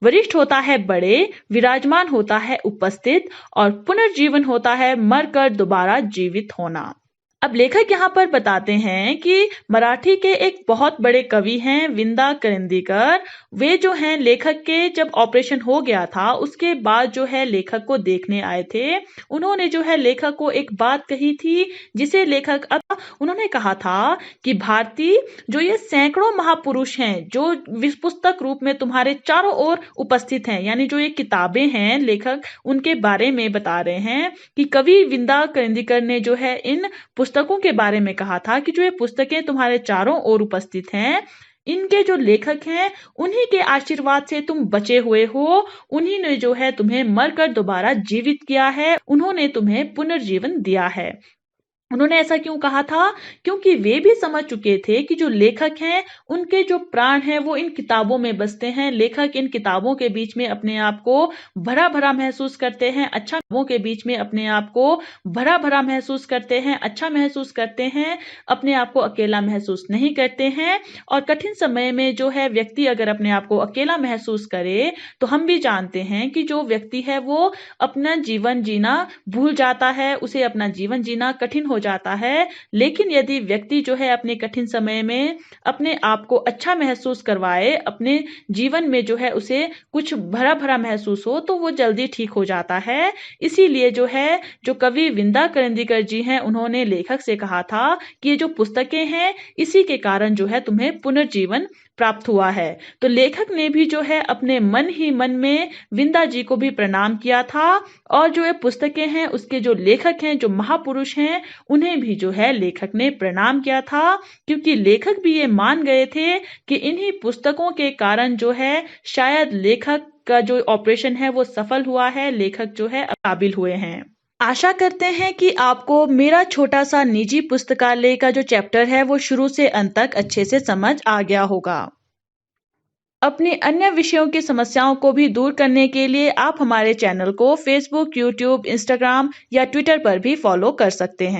Speaker 1: वरिष्ठ होता है बड़े, विराजमान होता है उपस्थित, और पुनर्जीवन होता है मरकर दोबारा जीवित होना। अब लेखक यहाँ पर बताते हैं कि मराठी के एक बहुत बड़े कवि हैं विंदा करंदीकर। वे जो हैं लेखक के जब ऑपरेशन हो गया था उसके बाद जो है लेखक को देखने आए थे। उन्होंने जो है लेखक को एक बात कही थी जिसे लेखक अब उन्होंने कहा था कि भारती, जो ये सैकड़ों महापुरुष हैं जो पुस्तक रूप में तुम्हारे चारों ओर उपस्थित हैं, यानी जो ये किताबें हैं लेखक उनके बारे में बता रहे हैं कि कवि विंदा करंदीकर ने जो है इन पुस्तकों के बारे में कहा था कि जो ये पुस्तकें तुम्हारे चारों ओर उपस्थित हैं, इनके जो लेखक हैं उन्हीं के आशीर्वाद से तुम बचे हुए हो। उन्हीं ने जो है तुम्हें मरकर दोबारा जीवित किया है, उन्होंने तुम्हें पुनर्जीवन दिया है। उन्होंने ऐसा क्यों कहा था? क्योंकि वे भी समझ चुके थे कि जो लेखक हैं उनके जो प्राण हैं वो इन किताबों में बसते हैं। लेखक इन किताबों के बीच में अपने आप को भरा भरा महसूस करते हैं, अच्छा किताबों के बीच में अपने आप को भरा भरा महसूस करते हैं, अच्छा महसूस करते हैं, अपने आप को अकेला महसूस नहीं करते हैं। और कठिन समय में जो है व्यक्ति अगर अपने आप को अकेला महसूस करे तो हम भी जानते हैं कि जो व्यक्ति है वो अपना जीवन जीना भूल जाता है, उसे अपना जीवन जीना कठिन हो जाता है। लेकिन यदि व्यक्ति जो है अपने कठिन समय में अपने आप को अच्छा महसूस करवाए, अपने जीवन में जो है उसे कुछ भरा भरा महसूस हो, तो वो जल्दी ठीक हो जाता है। इसीलिए जो है जो कवि विंदा करंदीकर जी हैं उन्होंने लेखक से कहा था कि ये जो पुस्तकें हैं इसी के कारण जो है तुम्हें पुनर्जीवन प्राप्त हुआ है। तो लेखक ने भी जो है अपने मन ही मन में विंदा जी को भी प्रणाम किया था, और जो ये पुस्तकें हैं उसके जो लेखक हैं, जो महापुरुष हैं, उन्हें भी जो है लेखक ने प्रणाम किया था। क्योंकि लेखक भी ये मान गए थे कि इन्हीं पुस्तकों के कारण जो है शायद लेखक का जो ऑपरेशन है वो सफल हुआ है, लेखक जो है काबिल हुए हैं। आशा करते हैं कि आपको मेरा छोटा सा निजी पुस्तकालय का जो चैप्टर है वो शुरू से अंत तक अच्छे से समझ आ गया होगा। अपनी अन्य विषयों की समस्याओं को भी दूर करने के लिए आप हमारे चैनल को फेसबुक, यूट्यूब, इंस्टाग्राम या ट्विटर पर भी फॉलो कर सकते हैं।